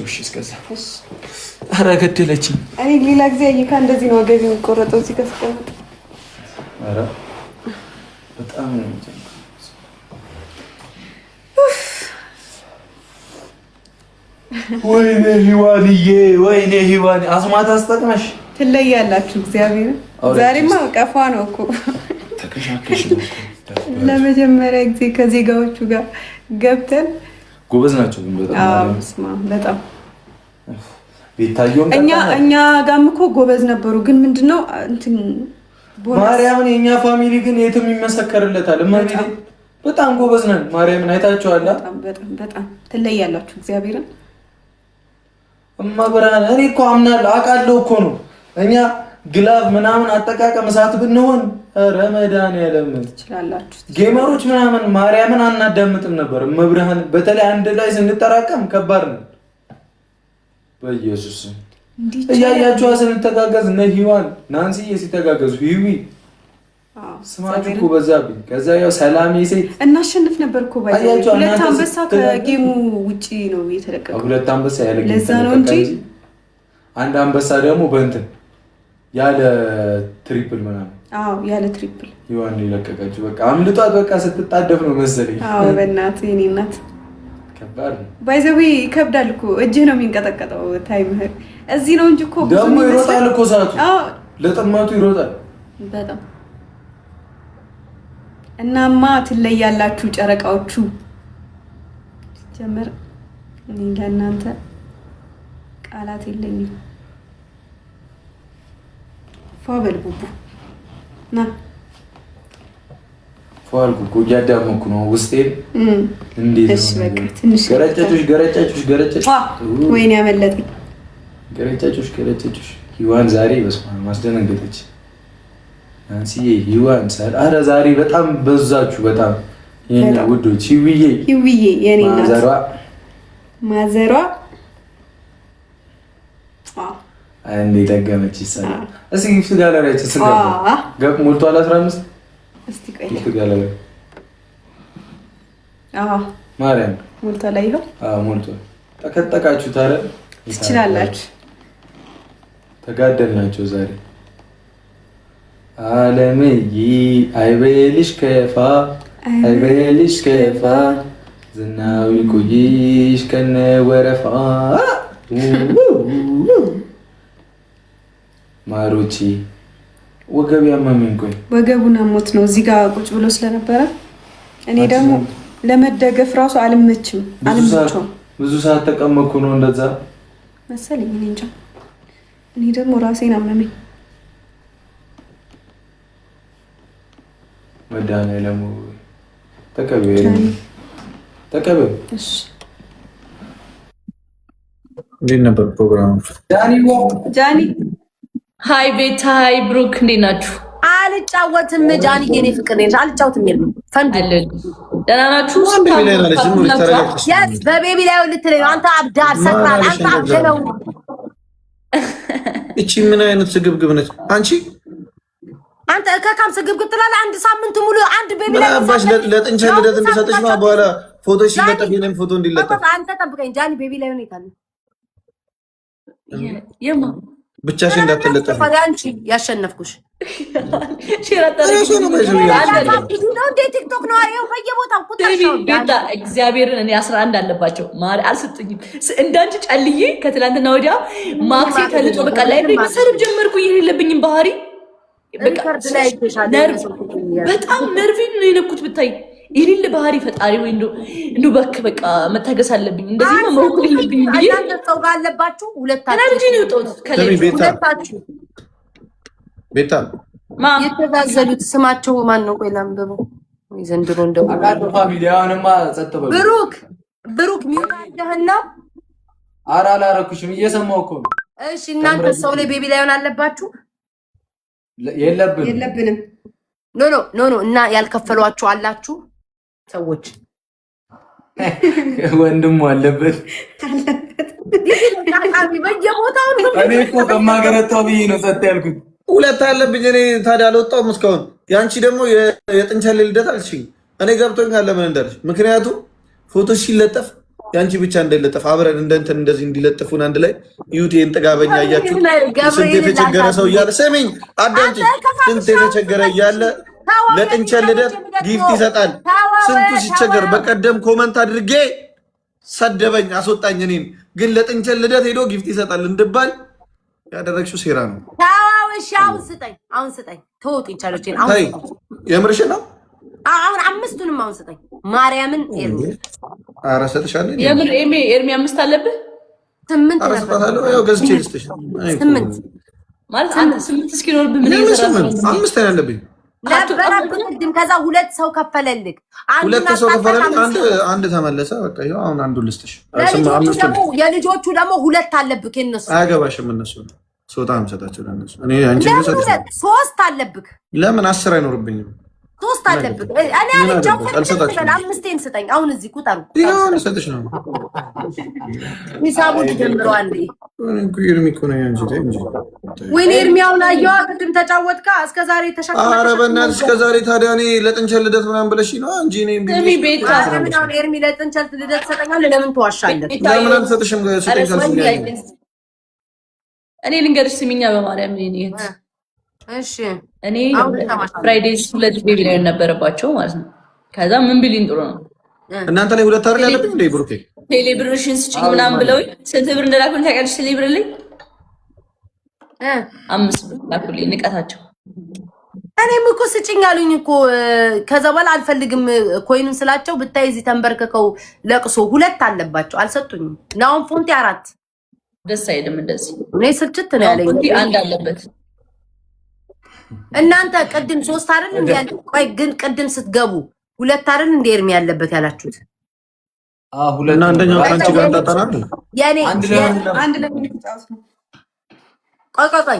እሺ እስከዛ ኧረ ገደለችኝ። እኔ ሌላ ጊዜ አይካ እንደዚህ ነው ወገብ የሚቆረጠው እዚህ ጋር ስቀመጥ። ኧረ በጣም ነው ወይኔ ሂዋንዬ ወይኔ ሂዋን አስማት አስጠቅመሽ ትለያላችሁ። እግዚአብሔር ዛሬማ ቀፋ ነው እኮ ተከሻከሽ ነው እኮ ለመጀመሪያ ጊዜ ከዜጋዎቹ ጋር ገብተን ጎበዝ ናቸው ግን በጣም ቤታየውን እኛ ጋርም እኮ ጎበዝ ነበሩ። ግን ምንድነው እንትን ማርያምን የኛ ፋሚሊ ግን የትም ይመሰከርለታል። በጣም ጎበዝ ነን። ማርያምን አይታችኋል። በጣም ትለያላችሁ። እግዚአብሔርን እማብራን እኔ እኮ አምናለሁ አውቃለሁ እኮ ነው። እኛ ግላብ ምናምን አጠቃቀም እሳት ብንሆን ረመዳን ያለምን ትችላላችሁ። ጌመሮች ምናምን ማርያምን አናዳምጥም ነበር። መብርሃን በተለይ አንድ ላይ ስንጠራቀም ከባድ ነው። በኢየሱስ እያያችሁ ስንተጋገዝ እነ ሂዋን ናንሲ ሲተጋገዙ ሂዊ ስማችሁ እኮ በዛብኝ። ከዛ ያው ሰላም ሴት እናሸንፍ ነበር እኮ ባይ ሁለት አንበሳ ከጌሙ ውጪ ነው የተለቀቀው። ሁለት አንበሳ ያለ ጌም ለዛ ነው እንጂ አንድ አንበሳ ደግሞ በእንትን ያለ ትሪፕል ምናምን ያለ ትሪፕል ሂዋን ይለቀቀችው። በቃ አምልጧት በቃ ስትጣደፍ ነው መሰለኝ። በእናትህ የኔ እናት ከባድ ነው። ባይ ዘ ዌይ ይከብዳል እኮ እጅህ ነው የሚንቀጠቀጠው። ታይምህ እዚህ ነው እንጂ እኮ ደግሞ ይሮጣል እኮ ሰዓቱ ለጥማቱ ይሮጣል በጣም። እናማ ትለያላችሁ ጨረቃዎቹ። ጀመር እኔ ለእናንተ ቃላት የለኝም። ፋበል ቡቡ ና ፋልኩ እኮ እያዳመኩ ነው ውስጤን። እንዴት ነው ገረጨችሽ ወይኔ ያመለጠኝ ገረጨችሽ ሂዋን ዛሬ በስመ አብ ማስደነገጠች። አንሲዬ ሂዋን ኧረ ዛሬ በጣም በዛችሁ በጣም የኛ ውዶች። ሂዊዬ የኔ እናት ማዘሯ እንዴ ደገመች ይሳላል። እስኪ ጊፍት ጋለሪያችን ስንገባ ገብ ሞልቷል 15 እስቲ ቆይ ጊፍት ጋለሪ ማርያም ሞልቷል። አይሆ ሞልቷል። ተከተካችሁ ታረ ትችላላችሁ። ተጋደልናቸው ዛሬ ዓለምዬ አይበልሽ ከፋ ዝናዊ ቆይሽ ከነ ወረፋ ማሮቼ ወገብ ያመመኝ። ቆይ ወገቡን አሞት ነው እዚህ ጋር ቁጭ ብሎ ስለነበረ እኔ ደግሞ ለመደገፍ ራሱ አልመችም። ብዙ ሰዓት ተቀመጥኩ ነው እንደዛ መሰለኝ። እኔ እንጃ። እኔ ደግሞ ራሴን አመመኝ። መድኃኒዓለም ተቀበል። እሺ እንዴት ነበር ፕሮግራሙ? ጃኒ ሃይ ቤታ፣ ሃይ ብሩክ፣ እንዴት ናችሁ? አልጫወትም ጃኒ፣ የኔ ፍቅር ነሽ። አልጫወትም የለም ፈንድ ደህና ናችሁ? በቤቢ ላይ ልትለኝ አንተ አብዳል ሰክራል። አንተ አብደለው። እቺ ምን አይነት ስግብግብ ነች አንቺ? አንተ ከካም ስግብግብ ትላለህ። አንድ ሳምንት ሙሉ አንድ ቤቢ ላይ አባሽ ለጥንቻ ልደት እንደሰጠሽ ነው። በኋላ ፎቶ ሲለጠፍ የኔም ፎቶ እንዲለጠፍ አንተ ጠብቀኝ ጃኒ። ቤቢ ላይ ሆነ ይታል የማ ብቻሽን እንዳትለጠፍ አንቺ ያሸነፍኩሽ ቲክቶክ ነው አይው በየቦታው ቤታ እግዚአብሔርን እኔ 11 አለባቸው ማሪ አልሰጡኝም። እንዳንቺ ጨልዬ ከትላንትና ወዲያ ማክሲ ተልጦ በቃ ላይ መሰረብ ጀመርኩ። የሌለብኝም ባህሪ በቃ በጣም ነርቪን ነው የነኩት። ብታይ የሌለ ባህሪ ፈጣሪ ወይ እንደው በቃ መታገስ አለብኝ። እንደዚህ ነው መሆን የለብኝም ብዬ ሰው ጋር አለባችሁ ሁለታችሁ ነው የወጣሁት ከላይ ሁለታችሁ ቤታ የተዛዘሉት ስማቸው ማን ነው? ቆይ ላንብበው። ወይ ዘንድሮ እንደው አቃዶ ፋሚሊ አሁንማ ጸጥ በሉ። ብሩክ ሚውት አድርገህና ኧረ አላረኩሽም እየሰማሁ እኮ ነው። እሺ እናንተ ሰው ላይ ቤቢ ላይ ሆነ አለባችሁ? የለብንም። ኖ እና ያልከፈሏችሁ አላችሁ ሰዎች ወንድሙ አለበት በየቦታው ነው። እኔ እኮ ከማገረጣው ብዬ ነው ጸጥ ያልኩት። ሁለት አለብኝ እኔ ታዲያ አልወጣሁም እስካሁን። ያንቺ ደግሞ የጥንቸል ልደት አልሽኝ። እኔ ገብቶኛል ለምን እንዳልሽ። ምክንያቱም ፎቶ ሲለጠፍ ያንቺ ብቻ እንዳይለጠፍ አብረን እንደዚህ እንዲለጥፉን አንድ ላይ ዩቲን ጥጋበኛ እያችሁ ስንት የተቸገረ ሰው እያለ ስሚኝ አዳንቺ ስንት የተቸገረ እያለ ለጥንቸል ልደት ጊፍት ይሰጣል። ስንቱ ሲቸገር በቀደም ኮመንት አድርጌ ሰደበኝ አስወጣኝ። እኔን ግን ለጥንቸል ልደት ሄዶ ጊፍት ይሰጣል እንድባል ያደረግሽው ሴራ ነው። ታዋሽ አሁን ስጠኝ ተውጥ ይቻላል። አሁን የምርሽ ነው። አሁን አምስቱንም አሁን ስጠኝ ማርያምን ኤርሚ ኧረ እሰጥሻለሁ። የምር ኤርሚ 5 አለብህ? 8 ኧረ እሰጥሃለሁ። ያው ገዝቼ ልስጥሽ 8 ማለት አንተ 8 እስኪኖርብህ ምን እየሰራህ ነው? 5 ያለብኝ ነበረብህ ቅድም። ከዛ 2 ሰው ከፈለልክ፣ ሁለት ሰው ከፈለልክ አንድ ተመለሰ። በቃ ይኸው አሁን አንዱ ልስጥሽ። የልጆቹ ደግሞ 2 አለብህ። የእነሱ አያገባሽም። እነሱ ሶታ የምሰጣቸው ለእነሱ እኔ አንቺ ልሰጥሽ 3 አለብህ። ለምን 10 አይኖርብኝም? 3 አለብህ። እኔ አልጫው ፈለግኩ 5 ስጠኝ። አሁን እዚህ ቁጠሩ። ይሄን ልሰጥሽ ነው። ሂሳቡ ጀምሮ አንዴ ኤርሚ እኮ ነው እንጂ እንጂ ወይኔ ኤርሚያውን አየዋ። ቅድም ተጫወትካ እስከ ዛሬ ተሸክማ። ኧረ በእናትሽ እስከ ዛሬ ታዲያ እኔ ለጥንቸል ልደት ምናምን ብለሽ ነው እንጂ እኔ ኤርሚ ለጥንቸል ልደት ትሰጠኛለህ? ለምን ትዋሻለህ? ለምን አልሰጥሽም? ስጠኝ ካልሽኝ እኔ ልንገርሽ ስሚኛ በማርያም እኔት እሺ እኔ ፍራይዴዝ 2 ቤቢ ላይ ነበረባቸው ማለት ነው። ከዛ ምን ቢልኝ ጥሩ ነው እናንተ ላይ 2 አይደል ያለብኝ እንዴ ብሩኬ ቴሌብርሽን ስጭኝ ምናምን ብለው ስንት ብር እንደላኩልኝ ታውቂያለሽ? ቴሌብር ላይ 5 ብር ላኩልኝ። ንቀታቸው እኔም እኮ ስጭኝ አሉኝ እኮ። ከዛ በኋላ አልፈልግም ኮይኑን ስላቸው ብታይ እዚህ ተንበርከከው ለቅሶ 2 አለባቸው አልሰጡኝም። ናውን ፎንቲ 4 ደስ አይልም እንደዚህ። እኔ ስልችት ነው ያለኝ። ፎንቲ 1 አለበት። እናንተ ቅድም 3 አይደል እንዴ ያለ? ቆይ ግን ቅድም ስትገቡ 2 አይደል እንዴ ኤርሚ ያለበት ያላችሁት? ሁለት አንደኛው ካንቺ ጋር እንጣጣራል። ያኔ አንድ ላይ ተጫወት ነው። ቆይ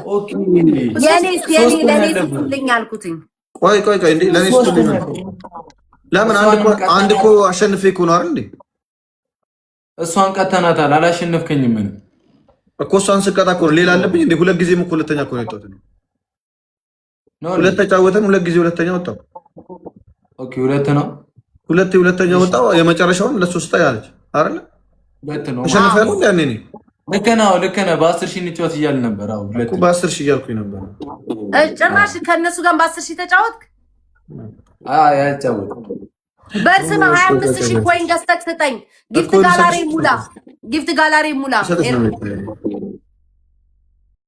ያኔ ለኔ ስትልኝ አልኩትኝ። ቆይ እንዴ ለኔ ስትልኝ ለምን አንድ እኮ አሸንፌ እኮ ነው አይደል እንዴ? እሷን ቀተናታል። አላሸነፍከኝም ምን እኮ እሷን ስቀጣ እኮ ሌላ አለብኝ እንዴ? ሁለት ጊዜም እኮ ሁለተኛ እኮ ነው የወጣሁት ነው። ሁለት ተጫወተን 2 ጊዜ ሁለተኛ ወጣሁ። ኦኬ ሁለተኛ ወጣሁ። የመጨረሻውን ለሶስት ያለች አይደል? ተሸንፈን ያኔ ነኝ። ልክ ነህ። በ10 ሺህ እንጫወት እያልን ነበር። አዎ እኮ በ10 ሺህ እያልኩኝ ነበር። ጭራሽ ከነሱ ጋር በ10 ሺህ ተጫወትክ? ያጫወት በስመ 25 ሺህ ኮይን ገዝተህ ስጠኝ። ጊፍት ጋላሪ ሙላ።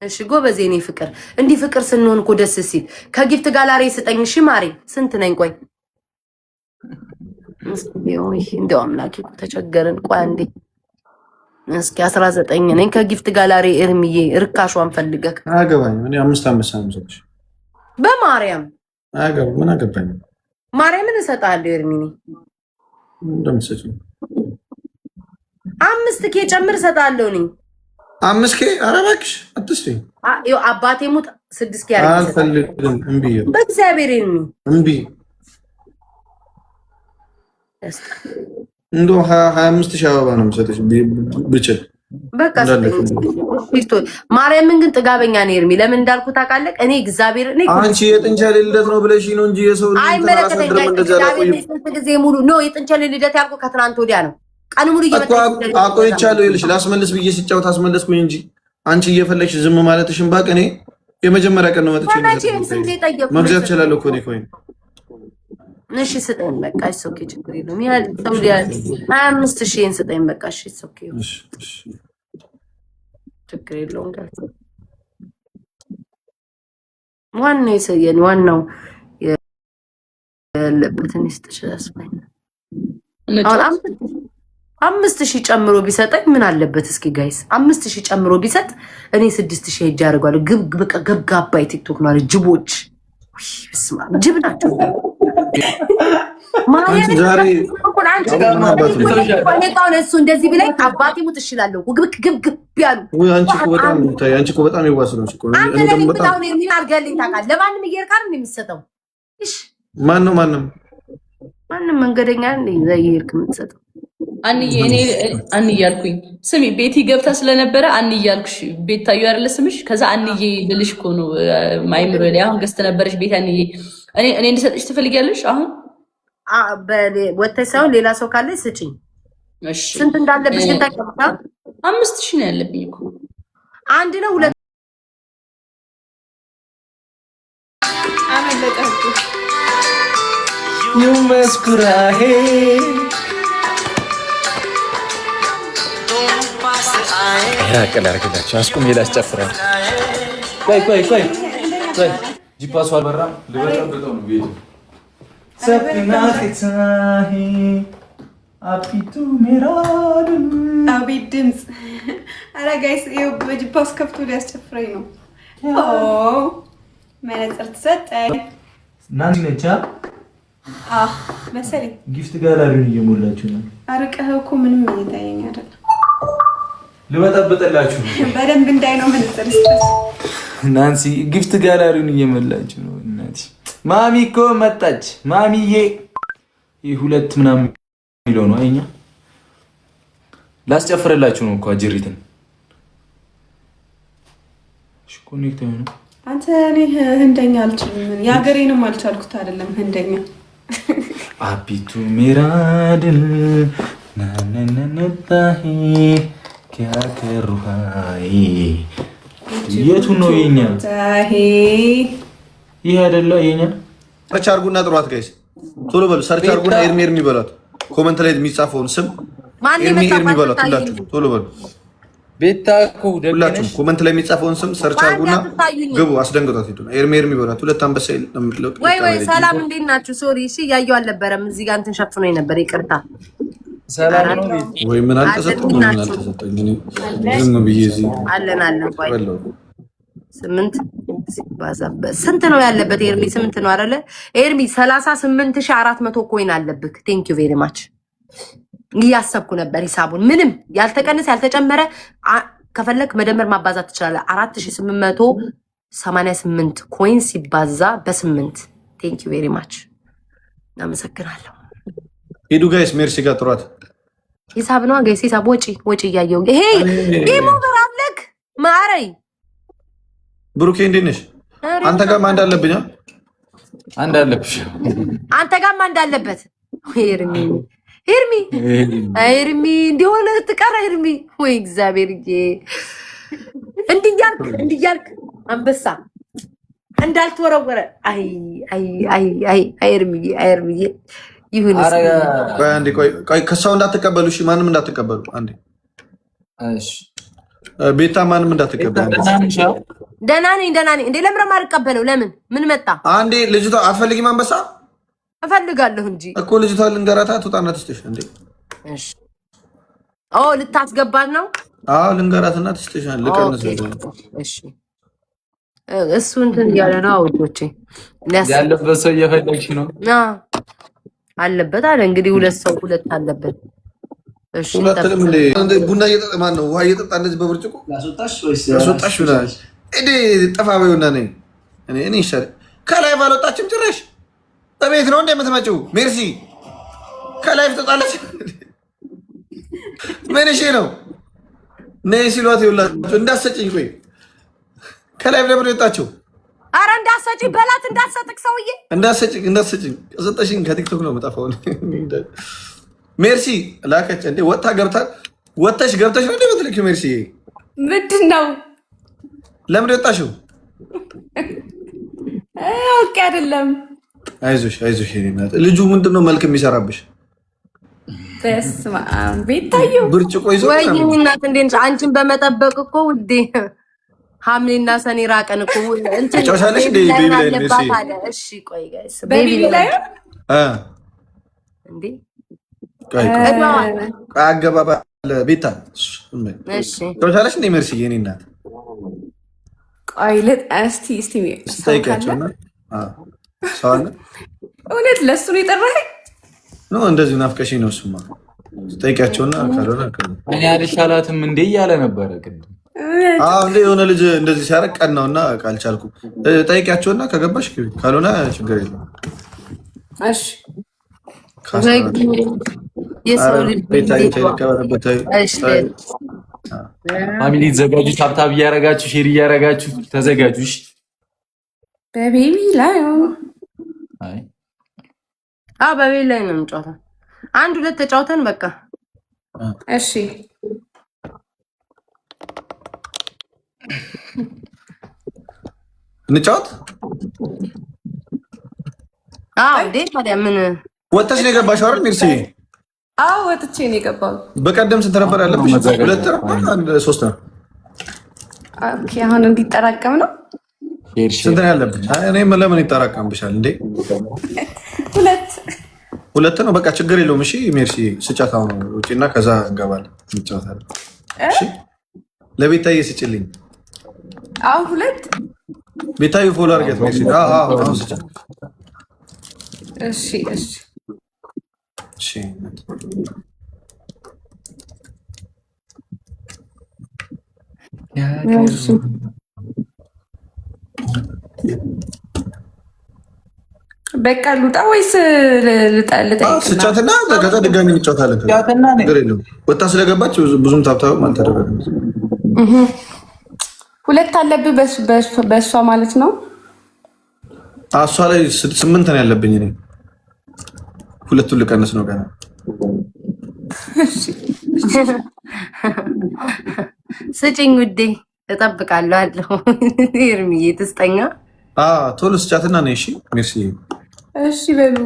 እሺ ጎበዜ፣ እኔ ፍቅር እንዲህ ፍቅር ስንሆን እኮ ደስ ሲል ከጊፍት ጋላሪ ስጠኝ። እሺ ማሬ ስንት ነኝ? ቆይ እንደው አምላኬ ተቸገርን። ቆይ አንዴ እስኪ 19 ነኝ። ከጊፍት ጋላሪ ኤርሚዬ ርካሿን ፈልገህ አያገባኝም። እኔ 5 ሰጥሽ በማርያም አያገባኝ። ምን አገባኝ? ማርያምን እሰጥሃለሁ ኤርሚኒ እንደምትሰጪው 5K ጨምር እሰጥሃለሁ እኔ 5K። ኧረ እባክሽ አትስጪኝ። አባቴ ሙት 6K አልፈልግም። እምቢ በእግዚአብሔር ኤርሚ እምቢ። እንደው 25,000 አበባ ነው የምሰጥሽ ብችል። በቃ ማርያምን ግን ጥጋበኛ ነው ኤርሚ። ለምን እንዳልኩ ታውቃለህ? እኔ እግዚአብሔር አንቺ የጥንቸል ልደት ነው ብለሽ ነው እንጂ የሰው ልጅ ስንት ጊዜ ሙሉ ነው የጥንቸል ልደት ያልኩ ከትናንት ወዲያ ነው። ቀን ሙሉ አቆይቻለሁ ይልሽ ላስመልስ ብዬ ስጫወት አስመለስኩኝ እንጂ አንቺ እየፈለግሽ ዝም ማለትሽን ባቅ። እኔ የመጀመሪያ ቀን ነው መጥቼ መግዛት እችላለሁ እኮ እኔ ኮይን። እሺ ስጠኝ በቃ ኦኬ፣ ችግር የለውም። ያህል ሰው ሊያል 25,000 ስጠኝ በቃ። እሺ ኦኬ፣ ችግር የለውም። ዋናው የሰየን ዋናው ያለበትን ይስተሻስባኝ። አሁን 5,000 ጨምሮ ቢሰጠኝ ምን አለበት? እስኪ ጋይስ 5,000 ጨምሮ ቢሰጥ እኔ 6,000 ሄጄ አደርጋለሁ። በቃ ገብጋባ ቲክቶክ ነው አለ ጅቦች። ስማ ጅብ ናቸው። እሱ እንደዚህ ብለኝ አባቴ ሙት እችላለሁ። ግብግብ ያሉ አንቺ እኮ በጣም የዋስ ነው። አንተ ለኔ ብታውን ምን አድርገልኝ ታውቃለህ? ለማንም እየሄድካል ነው የምትሰጠው? እሺ ማንም መንገደኛ እየሄድክ የምትሰጠው? አንዬ አልኩኝ። ስሚ ቤቲ ገብታ ስለነበረ አንዬ አልኩሽ። ቤት ታዩ አይደለ ስምሽ? ከዛ አንዬ ልልሽ እኮ ነው ማይምሮ ላይ አሁን ገዝተ ነበረሽ ቤት አንዬ። እኔ እንድሰጥሽ ትፈልጊያለሽ? አሁን ወተሽ ሳይሆን ሌላ ሰው ካለ ስጪኝ። እሺ ስንት እንዳለብሽ ግን ታውቂያለሽ? 5000 ነው ያለብኝ እኮ። አንድ ነው ሁለት አመለጠኩ። መስኩራሄ ያቀል አርገዳቸው አስቁም ሄዳስ ጨፍራል። ቆይ ጂፓሱ አልበራም። ልበጠብጠው ነው ቤቱ ሰፍና ተታይ አፒቱ ሜራድ አቤት ድምፅ! ኧረ ጋይስ ይኸው በጂፓስ ከፍቶ ሊያስጨፍረኝ ነው። መነጽር ተሰጠኝ። ናንቺ ነቻ መሰለኝ ጊፍት ጋላሪውን እየሞላችሁ ነው። አርቀኸው እኮ ምንም እየታየኝ አይደለም። ልበጠብጥላችሁ በደንብ እንዳይ ነው መነጽር ናንሲ ጊፍት ጋላሪውን እየሞላችሁ ነው። እናት ማሚ እኮ መጣች። ማሚዬ ይህ ሁለት ምናምን የሚለው ነው። አይኛ ላስጨፍርላችሁ ነው እኮ አጅሪትን ኮኔክት ነው። አንተ እኔ ህንደኛ አልችልም። የሀገሬንም አልቻልኩት አይደለም ህንደኛ አቢቱ ሜራድል ናነነነታሂ ከሩሃይ የቱ ነው የኛ? ይሄ አይደለ የኛ? ሰርች አድርጉና ጥሯት ጋይስ፣ ቶሎ በሉ ሰርች አድርጉና ኤርሚ ኤርሚ በሏት። ኮመንት ላይ የሚጻፈውን ስም ኤርሚ ኤርሚ በሏት። ሁላችሁ ቶሎ በሉ። ቤታ እኮ ሁላችሁ ኮመንት ላይ የሚጻፈውን ስም ሰርች አድርጉና ግቡ። አስደንግጧት ሄዱ። ኤርሚ ኤርሚ በሏት። ሁለት አንበሳ ለምትለው ወይ ሰላም፣ እንዴት ናችሁ? ሶሪ እሺ፣ ያየው አልነበረም እዚህ ጋር እንትን ሸፍኖኝ ነበር። ይቅርታ። ሰላም ነው ወይ? ምን አልተሰጠኝ እኔ ዝም ብዬ እዚህ አለን። ቆይ 8 ሲባዛበት ስንት ነው ያለበት? ኤርሚ 8 ነው አይደለ? ኤርሚ 38400 ኮይን አለብክ። ቴንክ ዩ ቬሪ ማች። እያሰብኩ ነበር ሂሳቡን። ምንም ያልተቀነሰ ያልተጨመረ ከፈለክ መደመር ማባዛት ትችላለህ። 4888 ኮይን ሲባዛ በ8 ቴንክ ዩ ቬሪ ማች። አመሰግናለሁ። ሄዱ ጋይስ፣ ሜርሲ ጋር ጥሯት። ሂሳብ ነው ጋይስ፣ ሂሳብ ወጪ እያየው ይሄ ጌሞ በራብለክ ማረይ ብሩኬ እንዴት ነሽ? አንተ ጋር ማን እንዳለብኝ? አንድ አለብሽ። አንተ ጋር ማን እንዳለበት? ኤርሚ እንዲሆነ ትቀራ ኤርሚ። ወይ እግዚአብሔር እንዲያልክ አንበሳ እንዳልተወረወረ ኤርሚ ይሁን። ቆይ ከሰው እንዳትቀበሉ እሺ፣ ማንም እንዳትቀበሉ። አንዴ እሺ፣ ቤታ ማንም እንዳትቀበሉ። ደህና ነኝ። እንዴ ለምን ማልቀበለው? ለምን ምን መጣ? አንዴ ልጅቷ አትፈልጊም? አንበሳ እፈልጋለሁ እንጂ እኮ ልጅቷ ልንገራታ ትውጣና ትስጥሽ። እንዴ እሺ፣ ልታስገባት ነው? አዎ ልንገራትና ትስጥሻል። ልቀንስ። እሺ እሱ እንትን እያለ ነው። አውዶቼ ያለበት ሰው እየፈለግሽ ነው? አለበት አለ እንግዲህ። ሁለት ሰው ሁለት አለበት። እሺ ቡና እየጠጣ ማን ነው? ውሃ እየጠጣ እንደዚህ በብርጭቆ ያስወጣሽ ብላለች። እኔ ጠፋ በይውና ነኝ እኔ ይሻል። ከላይ ባልወጣችም ጭራሽ በቤት ነው እንደምትመጪው። ሜርሲ ከላይ ትወጣለች። ምን እሺ ነው ነይ ሲሏት ይውላችሁ እንዳሰጭኝ። ቆይ ከላይ ለምን ወጣችሁ? አረ እንዳሰጭኝ በላት፣ እንዳሰጥክ ሰውዬ እንዳሰጭኝ ከሰጠሽኝ ከቲክቶክ ነው የምጠፋው። ሜርሲ ላከች እንዴ? ወጥተሽ ገብተሽ ነው እንዴ የምትልኪው? ሜርሲ ምንድን ነው? ለምን ወጣሽው? ኦኬ አይደለም። አይዞሽ ልጁ ምንድነው መልክ የሚሰራብሽ? በስመ አብ ቤታዩ ብርጭቆ ይዞ ወይ እናት እንዴ! አንቺን በመጠበቅ እኮ ውዴ ሐምሌና ሰኔ ራቀን እኮ እንትን ጫውሻለሽ እንዴ? ቤቢ ላይ ሜርሲ። እሺ ቆይ ጋይስ፣ ቤቢ ላይ እንዴ አገባባ ቤታ። እሺ ጫውሻለሽ እንዴ? ሜርሲ የኔ እናት። ቆይ እስቲ ጠይቂያቸውና ሰዋነ እውነት ለሱ ነው የጠራኸኝ? ነው እንደዚህ ናፍቀሽኝ ነው። እሱማ ጠይቂያቸውና ካልሆነ እኔ አልሻላትም እንዴ እያለ ነበረ ቅድም። እንዴ የሆነ ልጅ እንደዚህ ሲያረቅ ቀናውና ካልቻልኩም ጠይቂያቸውና ከገባሽ ካልሆነ ችግር የለም። እሺ ፋሚሊ ተዘጋጁ። ታብታብ እያረጋችሁ ሼር እያረጋችሁ ተዘጋጁ። በቤቢ ላይ በቤቢ ላይ ነው የምንጫወተው። አንድ ሁለት ተጫውተን በቃ እሺ እንጫወት። እንዴ ታዲያ ምን ወጥተሽ ነው የገባሽው አይደል ሜርሲ? አዎ ወጥቼ ነው የገባው። በቀደም ስንት ነበር ያለብሽ? 2 ነበር 3 ነው? ኦኬ አሁን እንዲጠራቀም ነው። ስንት ነው ያለብሽ? እኔ ለምን ይጠራቀምብሻል እንዴ? 2 ነው። በቃ ችግር የለውም። እሺ ሜርሲ ስጫት አሁን ውጪና ከዛ እንገባለን እንጫወታለን። እሺ ለቤታዬ ስጭልኝ። አሁን 2 ቤታዬ ፎሎ አድርገት ሜርሲ። አሁን ስጫት። እሺ እሺ እሺ በቃ ልውጣ ወይስ ልጠይቅ? ስጫትና ከዛ ድጋሚ እንጫወታለን። ችግር የለውም። ወጣ ስለገባች ብዙም ታብታብም አልተደረገም። 2 አለብህ በእሷ ማለት ነው። እሷ ላይ 8 ነው ያለብኝ እኔ 2ቱን ልቀንስ ነው ገና። ስጭኝ ውዴ እጠብቃለሁ አለሁ። ኤርሚዬ ትስጠኛ። ቶሎ ስጫትና ነይ። እሺ ሜርሲ። እሺ በሉ።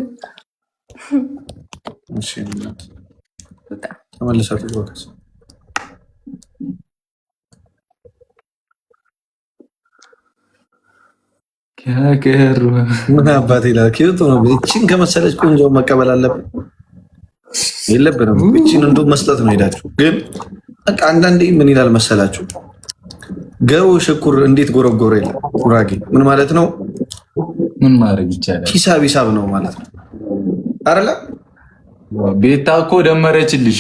እሺ ተመልሳት ወቀስ ከከሩ ምን አባቴ ይላል። ኪዩት ነው። እቺን ከመሰለች ቆንጆ መቀበል አለብን የለብንም? እቺን እንደው መስጠት ነው። ሄዳችሁ ግን በቃ አንዳንዴ ምን ይላል መሰላችሁ? ገው ሽኩር እንዴት ጎረጎረ ይላል ጉራጌ። ምን ማለት ነው? ምን ማድረግ ይቻላል? ሂሳብ ነው ማለት ነው አይደለ? ቤታ እኮ ደመረችልሽ።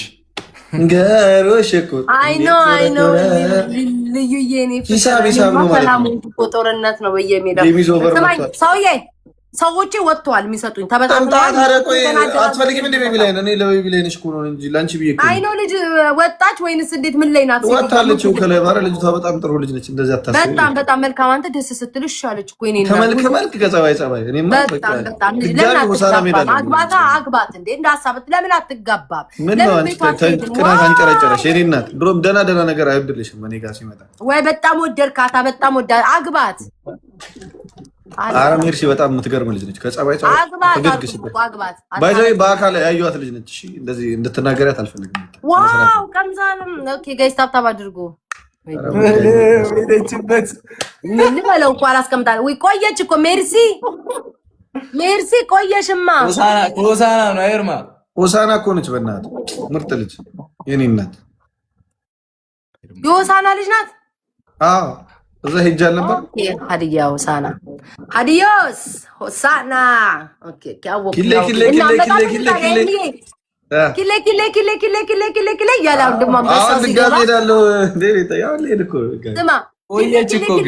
ገሮ ሽኩር አይ ኖ ልዩዬ ነው። ሂሳብ ነው ማለት ነው። ጦርነት ነው በየሜዳው። ሰውዬ ሰዎቼ ወጥተዋል የሚሰጡኝ ተበጣጣ። አትፈልጊም እንዴ ቤቢ ላይ? እኔ ለቤቢ ላይ ነሽ እኮ ነው እንጂ ላንቺ ብዬ እኮ። አይ ነው ልጅ ወጣች ወይንስ እንዴት? ምን ላይ ናት? ወጣለች እኮ ከላይ ባረ። ልጅቷ በጣም ጥሩ ልጅ ነች። እንደዚህ አታስቢ። በጣም መልካም። አንተ ደስ ስትልሽ አለች እኮ እኔ ከመልክ ከጸባይ እኔማ በጣም አግባት እንዴ እንደ ሀሳብ ለምን አትጋባም? ምን ነው አንቺ ቅናት አንጨረጨረሽ? የኔ እናት ድሮም ደና ነገር አይወድልሽም። እኔ ጋር ሲመጣ ወይ በጣም ወደድካታ። በጣም አግባት። አረ ሜርሲ በጣም የምትገርም ልጅ ነች። ከጸባይ አግባት ባይዘይ በአካል ያዩት ልጅ ነች። እሺ እንደዚህ እንድትናገሪያት አልፈልግም። ዋው ቀምዛንም ኦኬ ጋይስ ታብታብ አድርጎ ሄደችበት። ምን በለው እኮ አላስቀምጣል። ወይ ቆየች እኮ ሜርሲ ቆየሽማ። ሆሳና ነው አይርማ። ሆሳና እኮ ነች። በእናትህ ምርጥ ልጅ የኔ እናት። የሆሳና ልጅ ናት። አዎ እዛ ሄጃል ነበር። ሀዲያ ሆሳና ሀዲዮስ ሆሳና ኦኬ ኪሌ ያለው ደግሞ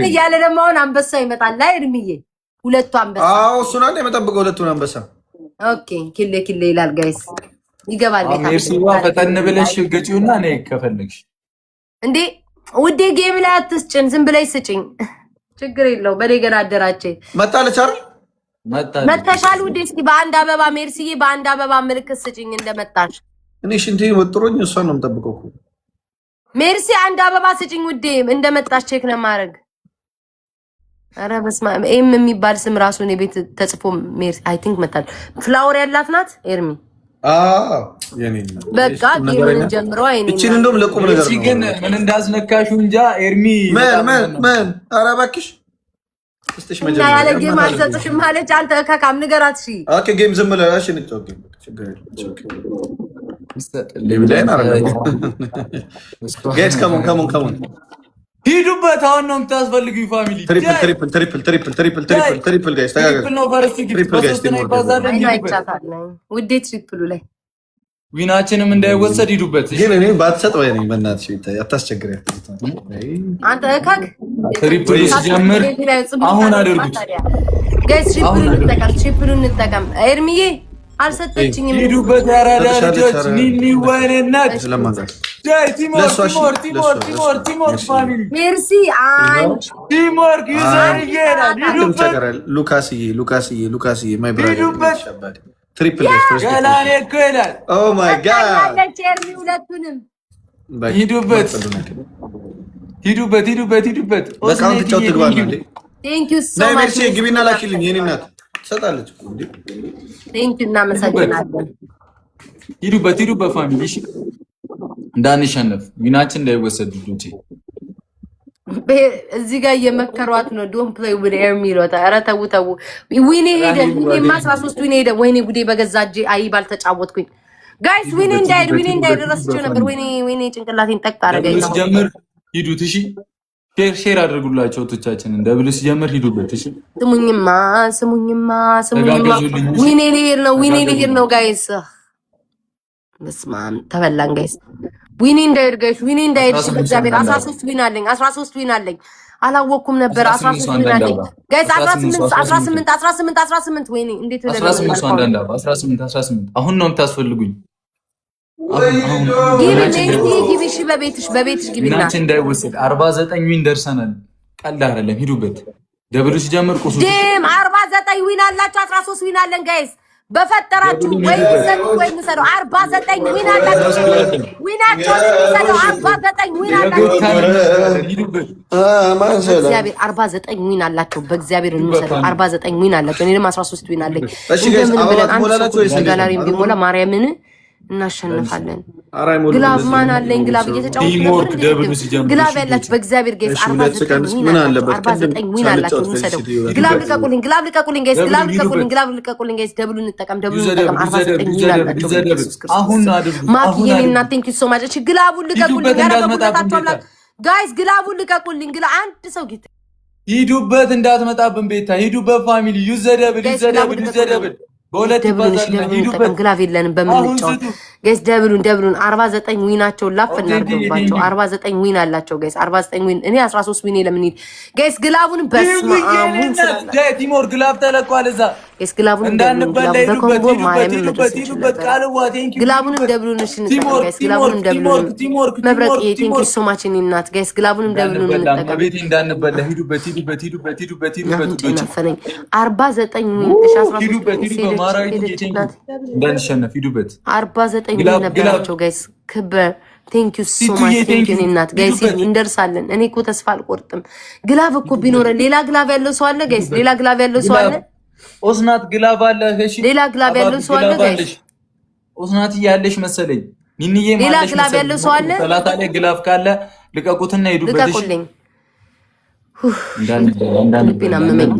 እያለ ደግሞ አሁን አንበሳ ይመጣል ላይ እድሜዬ 2 አንበሳ። እሱን አንዴ የመጠብቀው 2ቱን አንበሳ። ኦኬ ኪሌ ይላል ጋይስ ይገባል። ፈጠን ብለሽ ግጪውና እኔ ከፈለግሽ እንዴ ውዴ ጌም ላይ አትስጭን፣ ዝም ብለሽ ስጭኝ፣ ችግር የለው። በሌገና አደራቼ መጣለች አይደል? መተሻል ውዴ። እስኪ በአንድ አበባ ሜርሲዬ፣ በአንድ አበባ ምልክት ስጭኝ እንደመጣሽ። እኔ ሽንቴ ወጥሮኝ እሷን ነው የምጠብቀው እኮ ሜርሲ፣ አንድ አበባ ስጭኝ ውዴ፣ እንደመጣሽ ቼክ ነው ማድረግ። ኧረ በስመ አብ ኤም የሚባል ስም ራሱ እኔ ቤት ተጽፎ ሜርሲ አይ ቲንክ መጣል። ፍላወር ያላት ናት ኤርሚ። በቃ ጌምን ጀምሮ አይኔ እቺን እንደውም ለቁም ነገር ነው። ግን ምን እንዳስነካሹ እንጃ ኤርሚ። ምን ኧረ እባክሽ እስቲ መጀመሪያ ያለ ጌም አልሰጥሽም ማለች። አንተ ከካም ንገራት። እሺ ኦኬ ጌም ዝም ብለህ እሺ እንጫወት ጌም ችግር የለም። ጋይስ ካሞን ሂዱበት። አሁን ነው የምታስፈልጉኝ ፋሚሊ። ትሪፕል ጋይስ ተጋገዝ ነው ፈርስት ትሪፕል ጋይስ ውዴ ትሪፕሉ ላይ ዊናችንም እንዳይወሰድ ሂዱበት። ግን እኔ ባትሰጥ ወይ ነኝ በእናትሽ አታስቸግረኝ። አንተ እካክ ትሪፕል ሲጀምር አሁን አድርጉት ጋይስ። ትሪፕሉን እንጠቀም። ኤርሚዬ አልሰጠችኝም። ሂዱበት ያራዳ ልጆች። ኒኒ ወይኔናት ቲሞር ፋሚሊ ሜርሲ ቲሞር ዩዘር ይገራል። ሂዱበት ሉካስዬ ማይ ብራዘር ትሪፕል ገላኔ እኮ ይላል። ኦ ማይ ጋድ ሁለቱንም ሂዱበት ሂዱበት ሂዱበት ሂዱበት። በቃውን ትጫው ትግባ ነው እንዴ? ቴንክ ዩ ሶ ማች ሜርሲ ግቢና ላኪልኝ። የኔ እናት ትሰጣለች እኮ እንዴ። ቴንክ ዩ እናመሰግናለን። ሂዱበት ሂዱበት ፋሚሊ። እሺ እንዳንሸነፍ ዊናችን እንዳይወሰድ ልጆቼ። እዚህ ጋር እየመከሯት ነው። ዶንት ፕሌይ ዊዝ ኤርሚ ይሏታ። ኧረ ተው ተው። ዊኔ ሄደ። ዊኔማ 13 ዊኔ ሄደ። ወይኔ ጉዴ በገዛ እጄ አይ ባልተጫወትኩኝ። ጋይስ ዊኔ እንዳይድ ረስቼው ነበር። ወይኔ ጭንቅላቴን ጠቅ አደረገኝ። ጀምር ሂዱት። እሺ ሼር አድርጉላቸው ቶቻችንን። ደብል ሲጀምር ሂዱበት። እሺ ስሙኝማ ዊኔ ሊሄድ ነው ጋይስ። በስመ አብ ተበላን ጋይስ። ዊኔ እንዳይድ ጋይስ። ዊኔ እንዳይድ በእግዚአብሔር 13 ዊን አለኝ። አላወኩም ነበር 13 ዊን አለኝ ጋይስ። 18 ወይኔ እንዴት ወደ 18 አሁን ነው የምታስፈልጉኝ። ግቢሽ በቤትሽ ግቢና ናችን እንዳይወሰድ 49 ዊን ደርሰናል። ቀልድ አይደለም። ሂዱበት። ደብሉ ሲጀምር ቁሱ ዴም 49 ዊን አላችሁ። 13 ዊን አለን ጋይስ። በፈጠራችሁ ወይ ሰዱት ወይ ሰዱ 49 ዊን አላችሁ። ዊናችሁ ሰዱ 49 ዊን አላችሁ። ሂዱበት። እግዚአብሔር 49 ዊን አላችሁ። በእግዚአብሔር እንሰዱ 49 ዊን አላችሁ። እኔ ደግሞ 13 ዊን አለኝ። እሺ ጋይስ አሁን ጋላሪም ቢሞላ ማርያምን እናሸንፋለን። ግላብ ማን አለኝ? ግላብ እየተጫወቱ ግላብ ያላችሁ በእግዚአብሔር ጋይስ 49 ዊን አላችሁ። እንሰደው። ግላብ ልቀቁልኝ ጋይስ። ግላብ ልቀቁልኝ ጋይስ። ደብሉ እንጠቀም 49 ዊን አላችሁ። አሁን አድርጉ። ማኪ እና ቴንክ ዩ ሶ ማች። እሺ ግላቡን ልቀቁልኝ ጋይስ። ግላቡን ልቀቁልኝ። አንድ ሰው ጌታ ሂዱበት። እንዳትመጣብን ቤታ ሂዱበት። ፋሚሊ ዩዘደብል በሁለት ይባዛል። ግላብ የለንም በምንጫወት ጋይስ። ደብሉን 49 ዊናቸው ላፍ እናድርግባቸው። 49 ዊን አላቸው ጋይስ። 49 ዊን እኔ 13 ዊን ለምን ጋይስ። ግላቡን በስመ አብ ቲሞር ግላብ ተለቋል እዛ ጋይስ። ግላቡን እንዳንበላ ሂዱበት። ግላቡን ደብሉን እሺ እንጠቀም ጋይስ። ግላቡን ደብሉን መብረቅ ቴንክ ዩ ሶ ማች እናት ጋይስ። ግላቡን ደብሉን እንጠቀም ቤቴ እንዳንበላ ሂዱበት። 49 ዊን እሺ 13 እንዳንሸነፍ ሂዱበት። 49 ነበራቸው ጋይስ። ክበር ቴንክ ዩ ሶ ማች ቴንክ ዩ እናት ጋይስ። እንደርሳለን። እኔ እኮ ተስፋ አልቆርጥም። ግላብ እኮ ቢኖረን ሌላ ግላብ ያለው ሰው አለ ጋይስ። ሌላ ግላብ ያለው ሰው አለ። ኦስናት ግላብ አለ። እሺ ሌላ ግላብ ያለው ሰው አለ ጋይስ። ኦስናት ያለሽ መሰለኝ። ኒኒዬ ማለት ሌላ ግላብ ያለው ሰው አለ። ሰላታ ላይ ግላብ ካለ ልቀቁትና ሂዱበት። እሺ ልቀቁልኝ።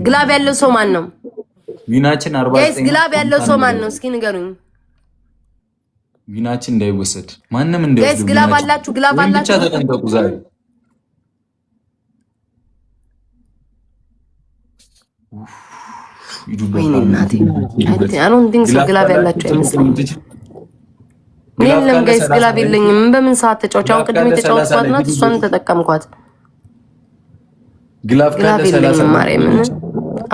ግላብ ያለው ሰው ማን ነው? ዊናችን 49 ጋይስ። ግላብ ያለው ሰው ማን ነው? እስኪ ንገሩኝ። ዊናችን እንዳይወሰድ ማንንም እንዳይወሰድ ጋይስ። ግላብ አላችሁ? ግላብ አላችሁ? ብቻ ተጠንቀቁ ዛሬ። ወይኔ እናቴ አሁን ዲንግ ሰው ግላብ ያላችሁ አይመስልም። የለም ጋይስ ግላብ የለኝም። በምን ሰዓት ተጫወች? አሁን ቅድም የተጫወትኳት ናት፣ እሷን ተጠቀምኳት። ግላብ የለኝም። ማርያምን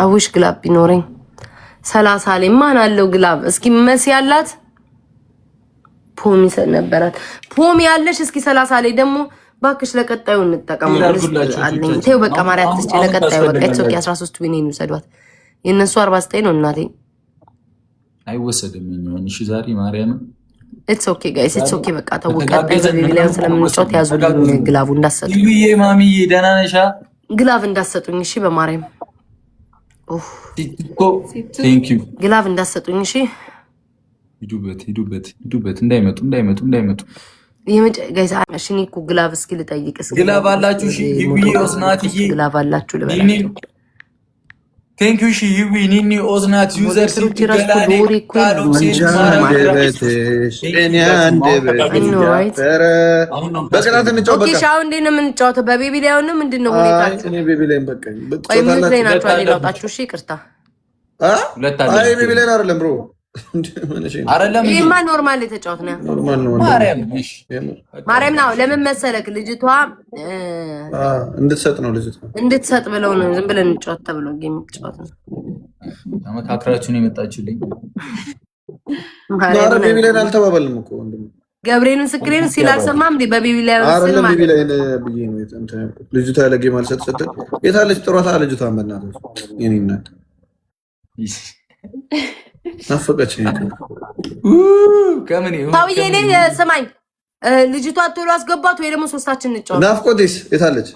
አውሽ ግላብ ቢኖረኝ 30 ላይ ማን አለው ግላብ? እስኪ መሲ ያላት ፖሚ ነበራት። ፖሚ ያለሽ እስኪ 30 ላይ ደግሞ ባክሽ ለቀጣዩ እንጠቀሙ አለኝ። ተይው በቃ ማርያም ትስጪ ለቀጣዩ በቃ እትሶኪ 13 ዊን ይውሰዷት። የነሱ 49 ነው እናቴ። አይወሰድም የሚሆን እሺ ዛሬ ማርያም ኢትስ ኦኬ ጋይስ ኢትስ ኦኬ በቃ ተው። ቀጣይ በቢቢሊያን ስለምንጫወት ያዙልኝ ግላቡ እንዳሰጡኝ። ይዬ ማሚዬ ደህና ነሽ? ግላብ እንዳሰጡኝ እሺ በማርያም ቴንክ ዩ። ግላብ እንዳሰጡኝ እሺ። ሂዱበት እንዳይመጡ ጋይስ እሺ። እኔ እኮ ግላብ እስኪ ልጠይቅ። እስኪ ግላብ አላችሁ? እሺ ይውዬ ኦስናትዬ ግላብ አላችሁ ልበላችሁ? ቴንክ ዩ። እሺ ይውዬ ኒኒ ኦስናት ዩዘር ሲት ገላኔ ካሎ ሲት በቀናት እንጫወት። ኦኬ ሻው እንዴ ነው የምንጫወተው? በቤቢ ላይ ነው ምንድነው ሁኔታችሁ? እኔ ቤቢ ላይ በቃ ቆይ ምን ላይ ናችሁ? አላውጣችሁ። እሺ ይቅርታ። አይ ቤቢ ላይ አይደለም ብሮ አይደለም። ይሄማ ኖርማል የተጫወት ነው። ኖርማል ነው። ማርያም ነው። ለምን መሰለክ ልጅቷ እንድትሰጥ ነው እንድትሰጥ ብለው ነው። ዝም ብለን እንጫወት ተብሎ ጌም እንጫወት ነው። ተመካክራችሁን የመጣችሁልኝ። ማረ ቤቢ ላይ አልተባባልንም እኮ ወንድም ገብርኤልን ስክሪን ሲል አልሰማም እንዴ? በቤቢ ላይ ወስል ማለት ቤቢ ላይ ብዬ ነው ልጅቷ ያለ ጌም አልሰጥ ስትል የታለች ጥሯታ ልጅቷ በእናትህ የኔ እናት ናፈቀችኝ። ከምን ታውዬ እኔ ስማኝ፣ ልጅቷ ቶሎ አስገባት ወይ ደግሞ ሶስታችን እንጫወት። ናፍቆቴስ የታለች?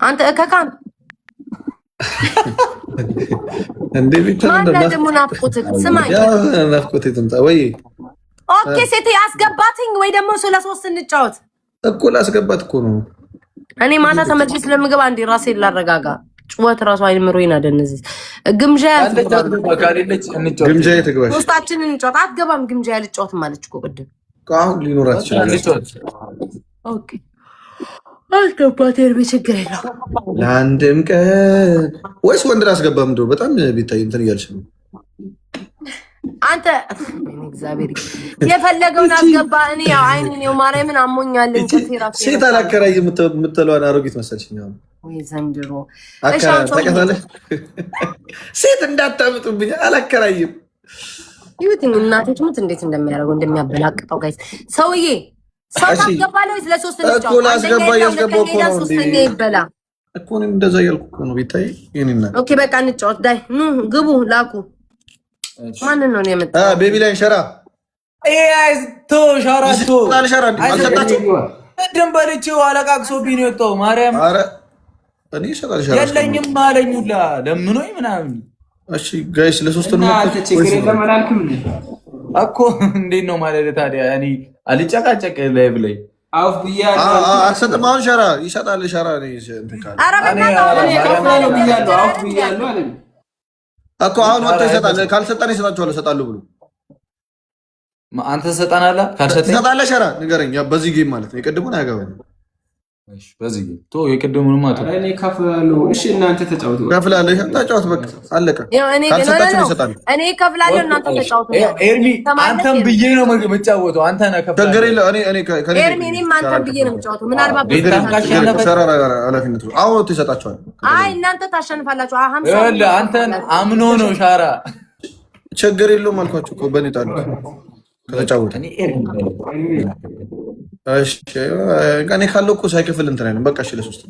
አንተ ከካን እንዴ ቢታንደ ደግሞ ናፍቆት ስማኝ፣ ናፍቆቴ ትምጣ ወይ? ኦኬ ሴት አስገባትኝ ወይ ደግሞ ስለሶስት እንጫወት እኮ ላስገባት እኮ ነው። እኔ ማታ ተመልሼ ስለምገባ አንዴ ራሴን ላረጋጋ። ጭወት ራሱ አይምሮዬን አደነዝ። ግምጃ ግምጃ የተግባሽ ሶስታችንን እንጫወት። አትገባም ግምጃ ያልጫወት ማለች እኮ ቅድም። አሁን ሊኖራት ይችላል። ኦኬ አልገባት ኤርቤ ችግር የለውም። ለአንድም ቀን ወይስ ወንድ ላስገባም? እንደው በጣም ቢታይ እንትን እያልሽ ነው አንተ። እግዚአብሔር የፈለገውን አስገባ። እኔ ያው አይኔን ነው ማርያምን አሞኛል። እንጨት ራሱ ሴት አላከራይ የምትለዋን አሮጊት መሰልሽኝ። አሁን ወይ ዘንድሮ ታውቂያታለሽ? ሴት እንዳታምጡብኝ አላከራይም። ይሁን እናቴ ትሙት እንዴት እንደሚያደርገው እንደሚያበላቅጠው ጋይስ ሰውዬ ሰው ታስገባለህ ወይ? ስለሶስት ልጅ እኮ ላስገባ እያስገባሁ እኮ ነው ሶስተኛ ይበላ እኮ ነው እንደዛ እያልኩ እኮ ነው። ቢታይ የኔና ኦኬ በቃ እንጫወት። ዳይ ኑ ግቡ ላኩ። ማንን ነው የመጣ? ቤቢ ላይ ሸራ ቶ ሻራቶ ሸራ አልሰጣችሁ ደንበልቼው አለቃቅሶብኝ ነው የወጣው። ማርያም ኧረ እኔ ይሰጣል ሸራ የለኝም አለኝ ሁላ ለምኖኝ ምናምን። እሺ ጋይስ ለሶስት ነው እኮ እንዴት ነው ማለት ታዲያ? እኔ አልጨቃጨቅ ላይ ብለኝ አውፍ ብያለሁ። አልሰጥም። አሁን ሸራ ይሰጣል። ሸራ ነው አውፍ ብያለሁ አለ እኮ አሁን ወጥቶ ይሰጣል። ካልሰጠን ይሰጣችኋለሁ። እሰጣለሁ ብሎ አንተ ትሰጠናለህ። ካልሰጠኝ ትሰጣለህ። ሸራ ንገረኝ። በዚህ ጌም ማለት ነው። የቅድሙን አያገባኝም። እሺ በዚህ ጌም ቶ የቅድሙን ማለት ነው። እኔ ከፍላለሁ። እሺ እናንተ ተጫወቱ። ከፍላለህ። ተጫወት በቃ አለቀ። ካልሰጣችሁ ይሰጣል። እኔ ከፍላለሁ። እናንተ ተጫወቱ። ኤርሚ አንተም ብዬ ነው የምጫወተው። አንተ ነህ ከፍላለህ። ችግር የለም። ኤርሚ እኔም አንተም ብዬ ነው የምጫወተው። ምናልባት ሸራ ኃላፊነቱ አሁን ወጥቶ ይሰጣችኋል። አይ እናንተ ታሸንፋላችሁ። አንተን አምኖ ነው ሻራ። ችግር የለውም አልኳችሁ እኮ በእኔ ጣሉ ከተጫወተ እኔ ካለው እኮ ሳይከፍል እንትን አይልም። በቃ እሺ ለሶስት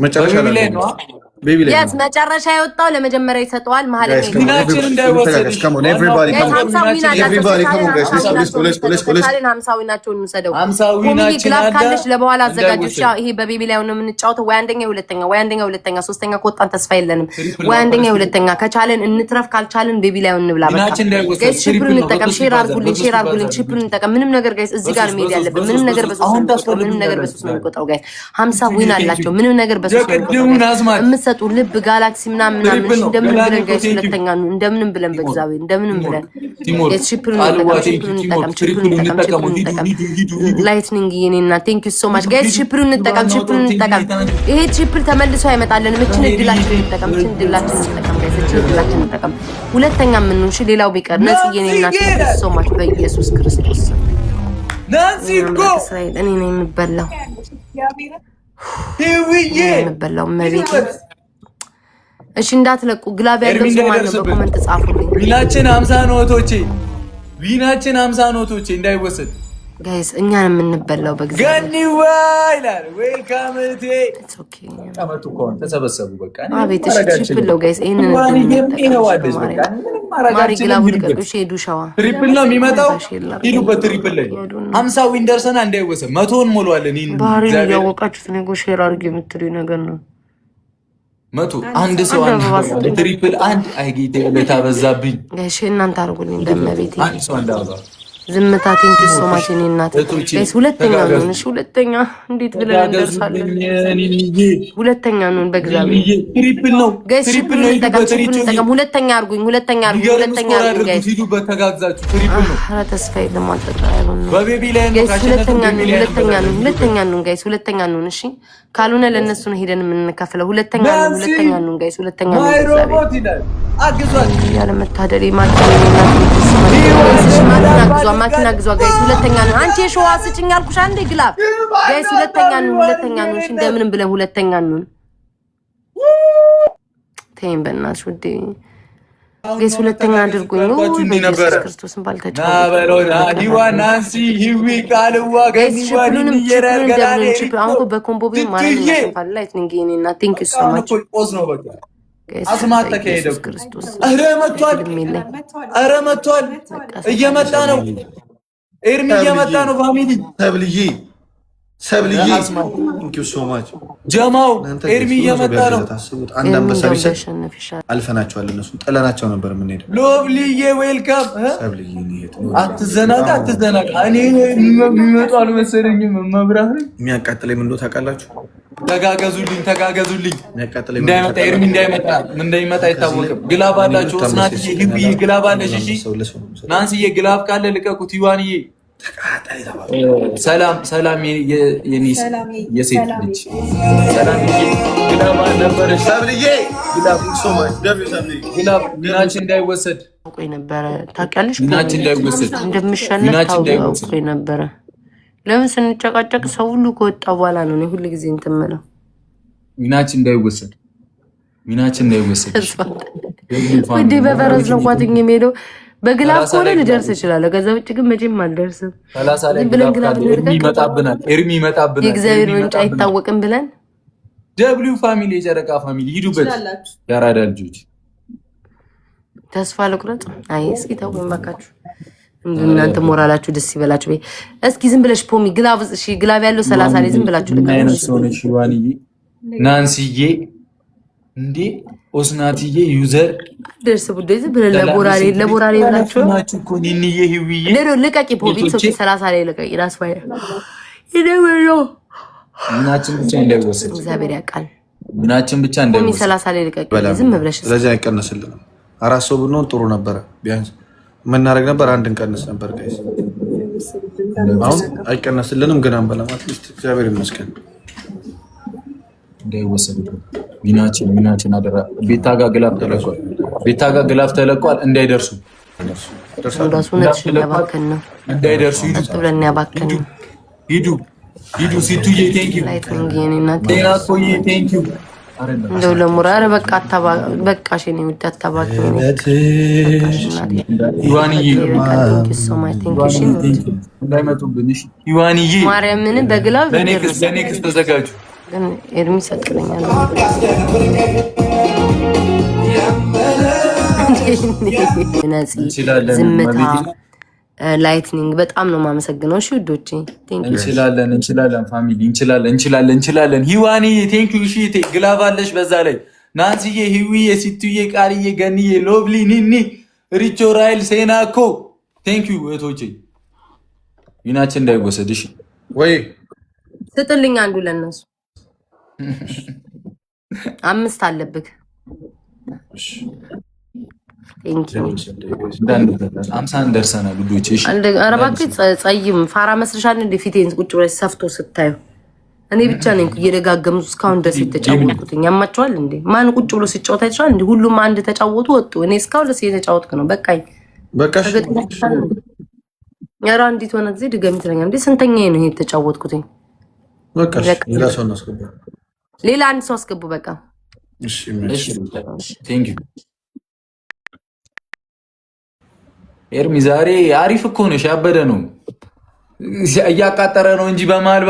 መጨረሻ ላይ ነው መጨረሻ የወጣው ለመጀመሪያ ይሰጠዋል። ዊናችን እንዳይወሰድ ካለች ለበኋላ አዘጋጆች። ይሄ በቤቢ ላይ ነው የምንጫወተው። ወይ አንደኛ ሁለተኛ፣ ወይ አንደኛ ሁለተኛ፣ ሶስተኛ ከወጣን ተስፋ የለንም። ወይ አንደኛ ሁለተኛ ከቻለን እንትረፍ፣ ካልቻለን ቤቢ ላይ እንብላ። ጋይስ ሽፕሩን እንጠቀም። ሼር አድርጉልኝ፣ ሼር አድርጉልኝ። ሽፕሩን እንጠቀም። ምንም ነገር ጋይስ እዚህ ጋር መሄድ ያለብን ምንም ነገር በሶስት ነው። ምንም ነገር በሶስት ነው የሚቆጠረው ጋይስ። 50 ዊን አላቸው። ምንም ነገር በሶስት ነው የሚቆጠረው። ሰጡ ልብ ጋላክሲ ምናምን እንደምን ብለን ጋይስ ሁለተኛ ነው። እንደምንም ብለን በእግዚአብሔር እንደምንም ብለን ጋይስ ሽፕሩን እንጠቀም። ላይትኒንግ የኔና ቴንክ ዩ ሶ ማች ጋይስ። ሽፕሩን እንጠቀም። ይሄ ሽፕር ተመልሶ አይመጣልንም። እችን እድላችን እንጠቀም። ጋይስ እችን እድላችን እንጠቀም። ሁለተኛ ምን ነው ሌላው ቢቀር ነጽ የኔና ቴንክ ዩ ሶ ማች በኢየሱስ ክርስቶስ ናንሲጎ እኔ ነኝ የምበላው የምበላው መቤት። እሺ እንዳትለቁ። ግላብ ያለው ሰው ማን ነው? በኮመንት ጻፉልኝ። ዊናችን 50 ኖቶቼ፣ ዊናችን 50 ኖቶቼ እንዳይወሰድ ጋይስ። እኛን የምንበላው በእግዚአብሔር ገኒዋ ይላል። ዌልካም ቴ ኦኬ ተመጡ ኮን ተሰበሰቡ። በቃ አቤት እሺ ቺፕለው ጋይስ። ይሄንን ማሪ ግላቡ ልቀቁ። ሄዱ ሻዋ ትሪፕል ነው የሚመጣው። ሂዱበት ትሪፕል ላይ 50 ዊን ደርሰናል። እንዳይወሰድ 100ን ሞሏለን። ይሄን ባህሪ ያወቃችሁት ነው። ሼር አድርጉ የምትሉኝ ነገር ነው። 100 አንድ ሰው አንድ ትሪፕል አንድ አይጌቴ ለታበዛብኝ ጋይስ። እናንተ አድርጉልኝ እንደመቤቴ አንድ ሰው አንዳው ዝምታ ቴንክ ዩ ሶ ማች እኔ እናት ጋይስ። ሁለተኛ ነው። እሺ ሁለተኛ እንዴት ብለን እንደርሳለን? ሁለተኛ ነው በእግዚአብሔር ትሪፕል ነው ጋይስ። ሽፕሩን እንጠቀም። ሁለተኛ አድርጉኝ። ሁለተኛ አድርጉኝ ጋይስ። ሂዱበት ተጋግዛችሁ ትሪፕል ነው። ኧረ ተስፋዬ ለማጠቃለል ነው በቤቢ ላይ ነው ጋይስ። ሁለተኛ ነው ጋይስ። ሁለተኛ ነው። እሺ ካልሆነ ለነሱ ነው ሄደን የምንከፍለው። ሁለተኛ ነው ጋይስ። ሁለተኛ ነው ሮቦት ይላል። አግዟት ያለ መታደል ማኪና ግዟ ጋይስ። ሁለተኛ ነው። አንቺ የሸዋ ስጭኝ አልኩሽ አንዴ ግላብ ጋይስ። ሁለተኛ ነው። እሺ እንደምንም ብለን ሁለተኛ ነው። ተይም በእናትሽ ውዴ ጌስ ሁለተኛ አድርጉኝ በኢየሱስ ክርስቶስን ናንሲ ሂዊ ቃልዋ ሁሉንም አሁን በኮምቦ ቤ ማለት ላይትኒንግ እና ቲንክ ዩ ሶ ማች አስማት ተካሄደ ክርስቶስ ኧረ መጥቷል እየመጣ ነው ኤርሚ እየመጣ ነው ፋሚሊ ሰብልዬ ቴንክ ዩ ሶ ማች ጀማው ኤርሚ እየመጣ ነው አንድ አንበሳ ቢሰጥ አልፈናቸዋል እነሱ ጥለናቸው ነበር የምንሄደው ሎብልዬ ዌልካም ሰብልዬ አትዘናጋ እኔ የሚመጡ አልመሰለኝም መብራህ የሚያቃጥለኝ ምን እንደው ታውቃላችሁ ተጋገዙልኝ እንዳይመጣ ኤርሚ እንዳይመጣ አይታወቅም ግላብ አላችሁ ስናትዬ ግብዬ ግላብ አለሽ እሺ ናንሲዬ ግላብ ካለ ልቀቁት ይዋንዬ ሰላም የኒስ የሴት ልጅ ሰላም ግላብ ነበረሽ ሰብልዬ ግላብ ሚናችን እንዳይወሰድ ቆይ ነበረ ታውቂያለሽ ሚናችን እንዳይወሰድ እንደምሸነፍ ታውቂያለሽ ነበረ ለምን ስንጨቃጨቅ ሰው ሁሉ ከወጣ በኋላ ነው እኔ ሁሉ ጊዜ እንትን የምለው ሚናችን እንዳይወሰድ ወዴ በፈረስ ነው ቋጥኝ የሚሄደው በግላብ ከሆነ ልደርስ እችላለሁ ከዛ ውጭ ግን መቼም አልደርስም ብለን ግላብ ኤርሚ ይመጣብናል የእግዚአብሔር ምንጭ አይታወቅም ብለን ደብሊው ፋሚሊ የጨረቃ ፋሚሊ ሂዱበት ያራዳ ልጆች ተስፋ ልቁረጥ አይ እስኪ ተውኝ ባካችሁ እናንተ ሞራላችሁ ደስ ይበላችሁ እስኪ ዝም ብለሽ ፖሚ ግላብ እሺ ግላብ ያለው 30 ላይ ዝም ብላችሁ ናንሲዬ እንዴ ኦስናቲዬ ዩዘር ደርስ ቡዴ ዝም ብለ ለቦራሌ ብላችሁ እኮ ኒኒዬ ህዊዬ ልቀቂ ፖሚ 30 ላይ ልቀቂ ራስ ፋይ ይደውሉ ምናችን ብቻ እንዳይወሰድ እግዚአብሔር ያውቃል ምናችን ብቻ እንዳይወሰድ 30 ላይ ልቀቂ ዝም ብለሽ ስለዚህ አይቀነስልንም አራት ሰው ብንሆን ጥሩ ነበረ ቢያንስ ምናረግ ነበር አንድ እንቀንስ ነበር ጋይስ አሁን አይቀነስልንም ግን አንበላማት ልስት እግዚአብሔር ይመስገን እንዳይወሰድ ሚናችን አደራ ቤታ ጋር ግላፍ ተለቋል እንዳይደርሱ ሂዱ ሲቱዬ ቴንኪው እንደው ለሙራረ በቃ በቃሽ ነው ወጣ ይዋንዬ ማርያምን በግላብ ለኔክስ ተዘጋጁ ግን ኤርሚ ሰጥለኛል ዝምታ ላይትኒንግ በጣም ነው የማመሰግነው እሺ ውዶቼ እንችላለን ፋሚሊ እንችላለን ሂዋኒ ቴንክ ዩ እሺ ግላብ አለሽ በዛ ላይ ናንሲዬ ሂዊዬ ሲቱዬ ቃልዬ ገንዬ ሎቭሊ ኒኒ ሪቾ ራይል ሴናኮ ቴንክ ዩ እቶቼ ሚናችን እንዳይወሰድ እሺ ወይ ስጥልኝ አንዱ ለነሱ 5 አለብክ እሺ አምሳን ደርሰናል ልጆች እሺ ኧረ እባክህ ጸይም ፋራ መስልሻል እንደ ፊቴን ቁጭ ብለሽ ሰፍቶ ስታዩ እኔ ብቻ ነኝ እየደጋገሙ እስካሁን ድረስ የተጫወትኩት ያማቸዋል እንዴ ማን ቁጭ ብሎ ሲጫወት አይቻል እንዴ ሁሉም አንድ ተጫወቱ ወጡ እኔ እስካሁን ድረስ እየተጫወትኩ ነው በቃኝ ያራ እንዲት ሆነ እዚህ ድገም ትለኛል እንዴ ስንተኛዬ ነው የተጫወትኩት በቃ ሌላ ሰው እናስገባ ሌላ አንድ ሰው አስገቡ በቃ እሺ ቴንክ ዩ ኤርሚ ዛሬ አሪፍ እኮ ነሽ ያበደ ነው እያቃጠረ ነው እንጂ በመሀል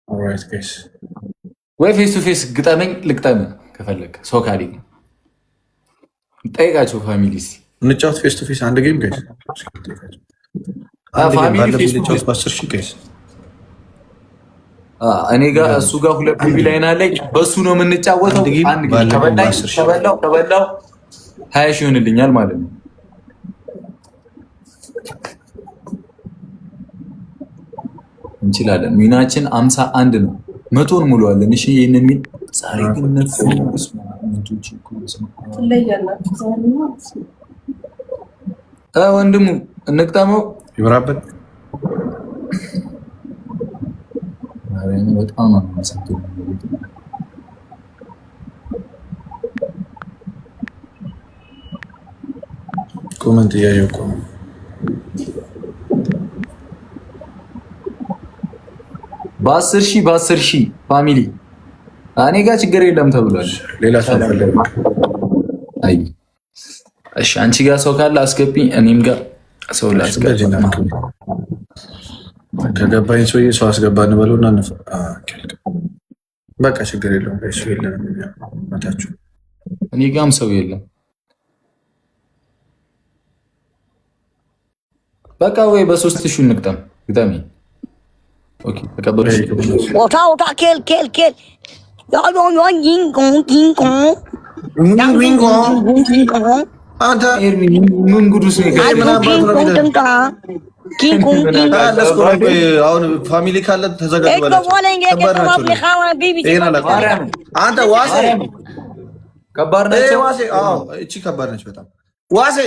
ኦልራይት ጋይስ ወይ ፌስ ቱ ፌስ ግጠመኝ ልግጠም ከፈለክ ሰው ካሊ ጠይቃቸው ፋሚሊስ እንጫወት ፌስ ቱ ፌስ አንድ ጌም ጋይስ ፋሚሊ ፌስ ቱ ፌስ ፓስተር ሺ ጋይስ እኔ ጋር እሱ ጋር ሁለት ቢቢ ላይ ናለኝ በሱ ነው የምንጫወተው አንድ ጌም ከበላው 20 ሺህ ይሆንልኛል ማለት ነው እንችላለን ሚናችን 51 ነው 100ን ሙሉዋለን እሺ ይሄንን ሚል ዛሬ ግን ነፍስ ወንድሙ እንቅጠመው ይብራበት ማርያም በጣም ነው የምሰጠው ኮሜንት ያየው በ10 ሺህ ፋሚሊ እኔ ጋር ችግር የለም ተብሏል። ሌላ ሰው ፈልግ። አይ እሺ፣ አንቺ ጋር ሰው ካለ አስገቢ፣ እኔም ጋር ሰው ላስገባ። ከገባኝ ሰውዬ ሰው አስገባ እንበለውና በቃ ችግር የለውም። እሱ የለንም መታችሁ። እኔ ጋርም ሰው የለም። በቃ ወይ በ3000 እንቅጠም። ግጠሚ። ኦኬ ተቀበልሽ። ወታ ኬል አንተ ምን ጉዱስ ነው? አሁን ፋሚሊ ካለ ተዘጋጅ። አንተ ዋሴ ከባድ ናቸው። እቺ ከባድ ነች በጣም። ዋሴ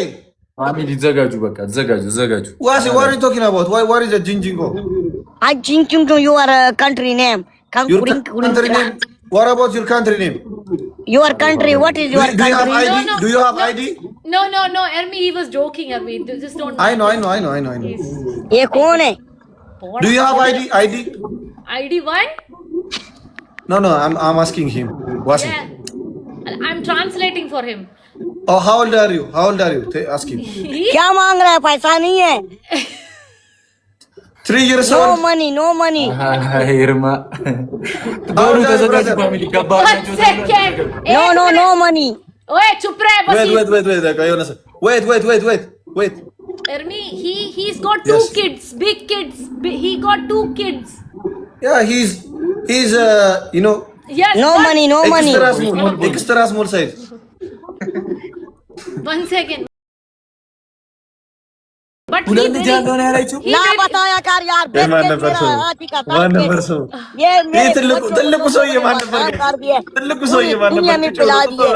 ፋሚሊ ተዘጋጁ፣ በቃ ተዘጋጁ። ዋሴ what are you talking about? What is a jinjingo? Your country name. Your country name? What about your country name? Your country, what is your country? Do you have ID? No, Ermi, he was joking, Ermi. Just don't. I know. ये कौन है? Do you have ID? ID one? No, I'm asking him. Wasi. Yeah. I'm translating for him. Oh, how old are you? Ask him. क्या मांग रहा है? पैसा नहीं है. 3 years No old. money. ይርማ ዶሩ ተዘጋጁ ፋሚሊ። ከባድ One ናቸው። second. No money. Wait, chup rahe, Wait. Ermi, he's got two Yes. kids, big kids. He got 2 kids. Yeah, he's Yes. No money. extra small size. 1 second. But ሁለት ልጅ ያለው ነው ያላችሁ። ना बताया कर यार. ማን ነበር ሰው? ይሄ ትልቁ ሰውዬ ማን ነበር? ትልቁ ሰውዬ मार दुनिया में पिला दिए.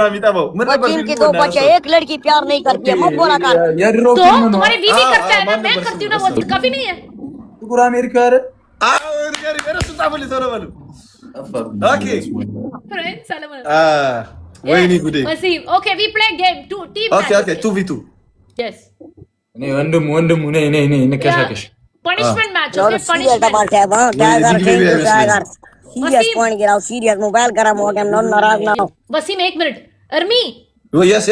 वकील के 2 बच्चे, एक लड़की प्यार नहीं करती है. मत बोला कर. የድሮ तो ፊልም ነው። तुम्हारी बीवी करता है ना, मैं करती हूँ ना, वो कभी नहीं है. ጥቁር አሜሪካ አይደል? Okay. Friends, Salman. ወይኔ ጉዴ። Wasim, okay, we play game. Team Okay, match. 2v2. Yes. እኔ ወንድሙ ነይ እንከሻከሽ። Punishment match, और okay? Serious Punishment. दबाल है वहां टाइगर सीरियस पॉइंट गिराओ. सीरियस मोबाइल गरम हो गया. नाराज ना हो. Wasim, 1 minute. Ermi, Oh, yes.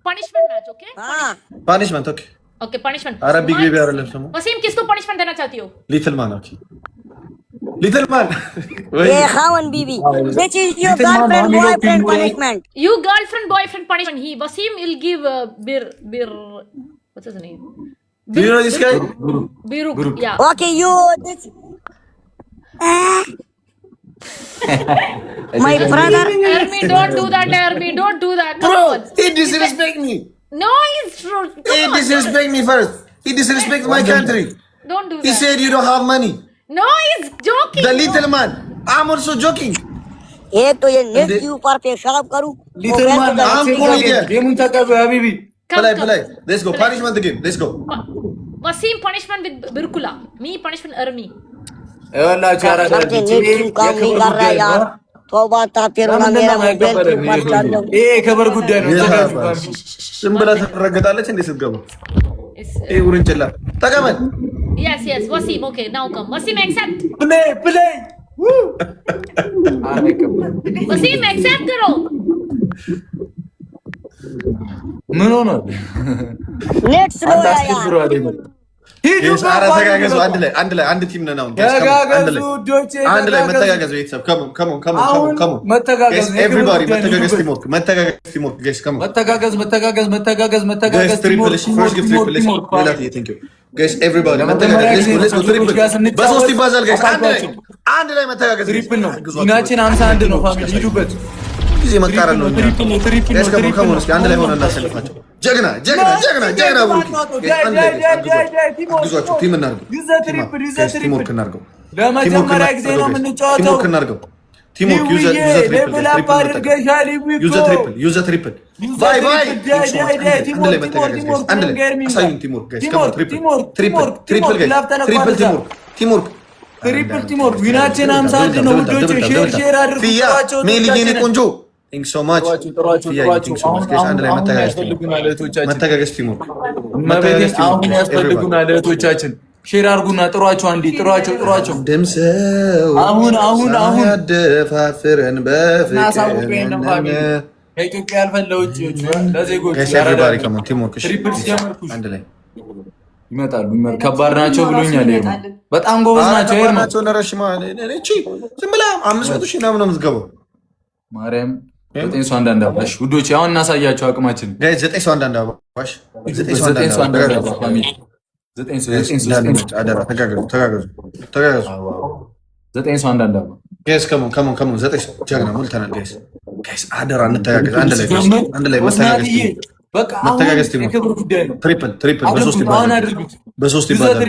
punishment match, okay? हां Punishment, okay. Okay, punishment. Arabic baby አይደለም ስሙ። Wasim, किसको punishment देना चाहती हो? Little man, okay. Little man. ये खावन बीवी. Which is your girlfriend boyfriend punishment? You girlfriend boyfriend punishment. Wasim will give bir what's his name? Do you know this guy? Biruk. Yeah. Okay, you this my brother. Ermi, don't do that, Ermi. Don't do that. Bro, Come on. he disrespect me. No, it's true. He Come on. disrespect me first. He disrespect my country. Don't do He that. said you don't have money. No, he's joking. The little man. I'm also joking. एक तो ये नेट के ऊपर पेशाब करूं. ሊትል ማን I'm going there. ጌሙን ተቀበል ሀቢቢ። Come. Play. Let's go. Punishment again. Let's go. Wasim punishment with Birkula. Me punishment Ermi. ይኸውላችሁ አራዳ करते नेट क्यों काम नहीं कर रहा है यार. तौबा था फिर ना मेरा मोबाइल के ऊपर चढ़ जाओ. ይሄ የከበር ጉዳይ ነው። ተዘጋጁ ፋሚሊ። ዝም ብላ ትረገጣለች እንዴ ስትገባ? ይሄ ውርንጭላ ተቀበል። Yes. Wasim, okay. Now come. Wasim, accept. ፕሌይ Wasim, accept करो. ምን ሆነ? नेट स्लो አንድ है አስከብሮ यार. አይደለም። ሂዱ ኧረ ተጋገዙ። አንድ ላይ አንድ ቲም ነን አሁን። ተጋገዙ ዶቼ። አንድ ላይ መተጋገዝ ቤተሰብ። come on. መተጋገዝ Guys, everybody መተጋገዝ teamwork. Guys, come on. መተጋገዝ Guys, triple. First give triple. Thank you. Guys, everybody መተጋገዝ. Let's go triple. በሶስት ይባዛል guys. አንድ ላይ መተጋገዝ። ትሪፕል ነው። ዲናችን 51 ነው ፋሚሊ ሂዱበት። ጊዜ መቃረን ነው። Guys, come on. እስኪ አንድ ላይ ሆነን እናሸንፋቸው። ጀግና ብሩክ። ግዟቸው። ቲም እናድርገው። ቲምወርክ እናድርገው። ለመጀመሪያ ጊዜ ነው የምንጫወተው። ቲምወርክ እናድርገው። ቲምወርክ ዩዘ ትሪፕል ባይ አንድ ላይ መተጋገዝ ጋይስ። አንድ ላይ አሳዩን ቲምወርክ ጋይስ። ትሪፕል ቲምወርክ ዊናችን 51 ነው ውዶች። ሼር አድርጉላቸው። ሜሊ የኔ ቆንጆ ቴንክ ሶ ማች። አንድ ላይ መተጋገዝ ቲምወርክ አሁን ያስፈልጉናል እህቶቻችን። ሼር አድርጉና ጥሯቸው፣ አንዴ ጥሯቸው። ድምሰው አሁን ያደፋፍረን በፍቅር ከኢትዮጵያ ያልፈን ለውጭዎች ለዜጎች አንድ ላይ ይመጣሉ። ከባድ ናቸው ብሎኛል። በጣም ጎበዝ ናቸው። ዝም ብላ 500 ሺህ ምናምን ነው የምትገባው። ማርያም 9 ሰው አንዳንድ አባሽ ውዶች፣ አሁን እናሳያቸው አቅማችን። 9 ሰው አንዳንድ አባሽ አደራ እንተጋገዝ። አንድ ላይ መተጋገዝ በሶስት ይባላል።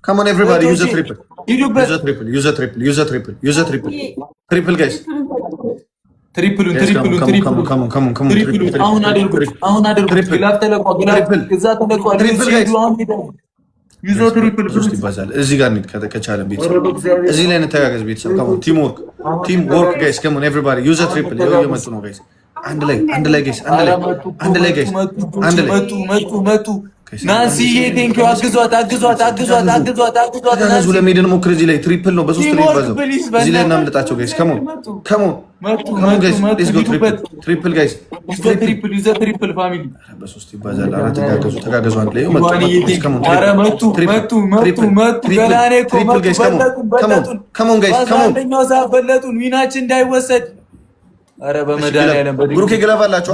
Come on, everybody, use a triple. Use a triple. Triple, guys. Triple. እዚህ ጋር ከቻለ ቤተሰብ እዚህ ላይ እንተጋገዝ። ቤተሰብ ቲም ወርክ ጋይስ። Come on, everybody, use a triple. እየመጡ ነው ጋይስ። አንድ ላይ ጋይስ። መጡ ናንሲዬ ቴንኪው። አግዟት። ተጋገዙ። ለሜድን ሞክር። እዚህ ላይ ትሪፕል ነው፣ በሶስት ነው ይባዛው። እዚህ ላይ እናምልጣቸው ጋይስ። Come on guys, let's go triple guys. ትሪፕል ፋሚሊ በሶስት ይባዛል። ኧረ ተጋገዙ። አንድ ላይ መጡ። ገላኔ እኮ Come on guys. አንደኛው ሰዓት በለጡን። ዊናችን እንዳይወሰድ። ኧረ በመድኃኒዓለም ብሩኬ ግላፍ አላቸው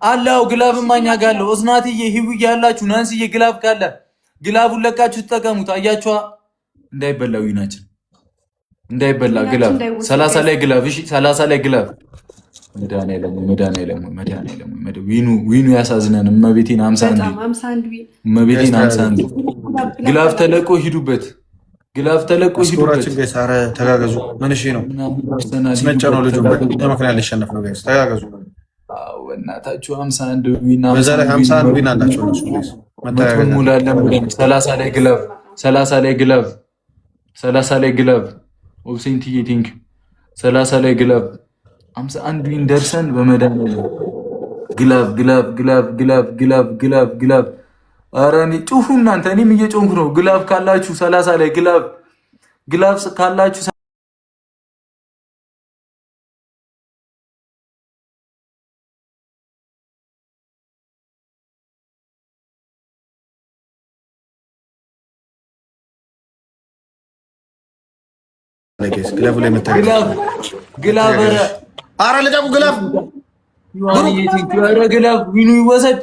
አላው ግላብ ማኛ ጋለው ኦዝናትዬ ሂዊ ያላችሁ ናንሲዬ ግላብ ካለ ግላቡን ለቃችሁ ተጠቀሙት። አያችኋ እንዳይበላው ይናችን እንዳይበላ ግላብ 30 ላይ ግላብ። እሺ 30 ላይ ግላብ። መድኃኒዓለም ዊኑ ያሳዝነን። እመቤቴን 51 ግላብ ተለቆ ሂዱበት። ጋይስ። ኧረ ተጋገዙ። ምን እሺ ነው ስመጨ ነው ልጁ በመክንያት ሊሸነፍ ነው ጋይስ። ተጋገዙ። እናታችሁ 51 ዊና በዛ ላይ 51 ዊና አላቸው እነሱ ጋይስ። ሙላለም 30 ላይ ግላብ ኦብሴንቲዬ ቲንክ 30 ላይ ግላብ 51 ዊን ደርሰን በመድኃኒዓለም ግላብ። ኧረ እኔ ጩሁ እናንተ፣ እኔም እየጮንኩ ነው። ግላብ ካላችሁ 30 ላይ ግላብ ካላችሁ ግላፍ ላይ ግላብ ኧረ ልቀቁ። ግላብ ዊኑ ይወሰድ።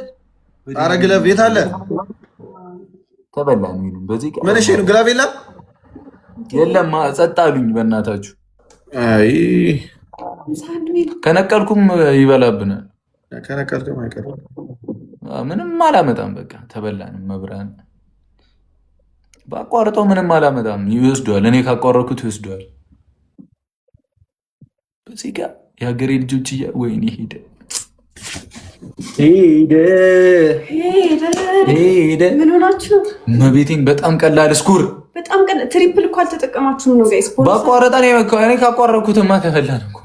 ኧረ ግላፍ የት አለ? ተበላን ዊኑ። በዚህ ምን እሺ ነው? ግላፍ የለም። ጸጥ አሉኝ በእናታችሁ። አይ ከነቀልኩም ይበላብናል። ከነቀልኩም አይቀርም። ምንም አላመጣም። በቃ ተበላን። መብራን ባቋርጠው ምንም አላመጣም። ይወስደዋል። እኔ ካቋረኩት ይወስደዋል። በዚህ ጋር የሀገሬ ልጆች ወይኔ ሄደ። ምን ሆናችሁ? መቤቴን በጣም ቀላል ስኩር። በጣም ቀላል ትሪፕል እኮ አልተጠቀማችሁም ነው ጋይስ። ባቋረጠ እኔ ካቋረኩትማ ተፈላን እኮ።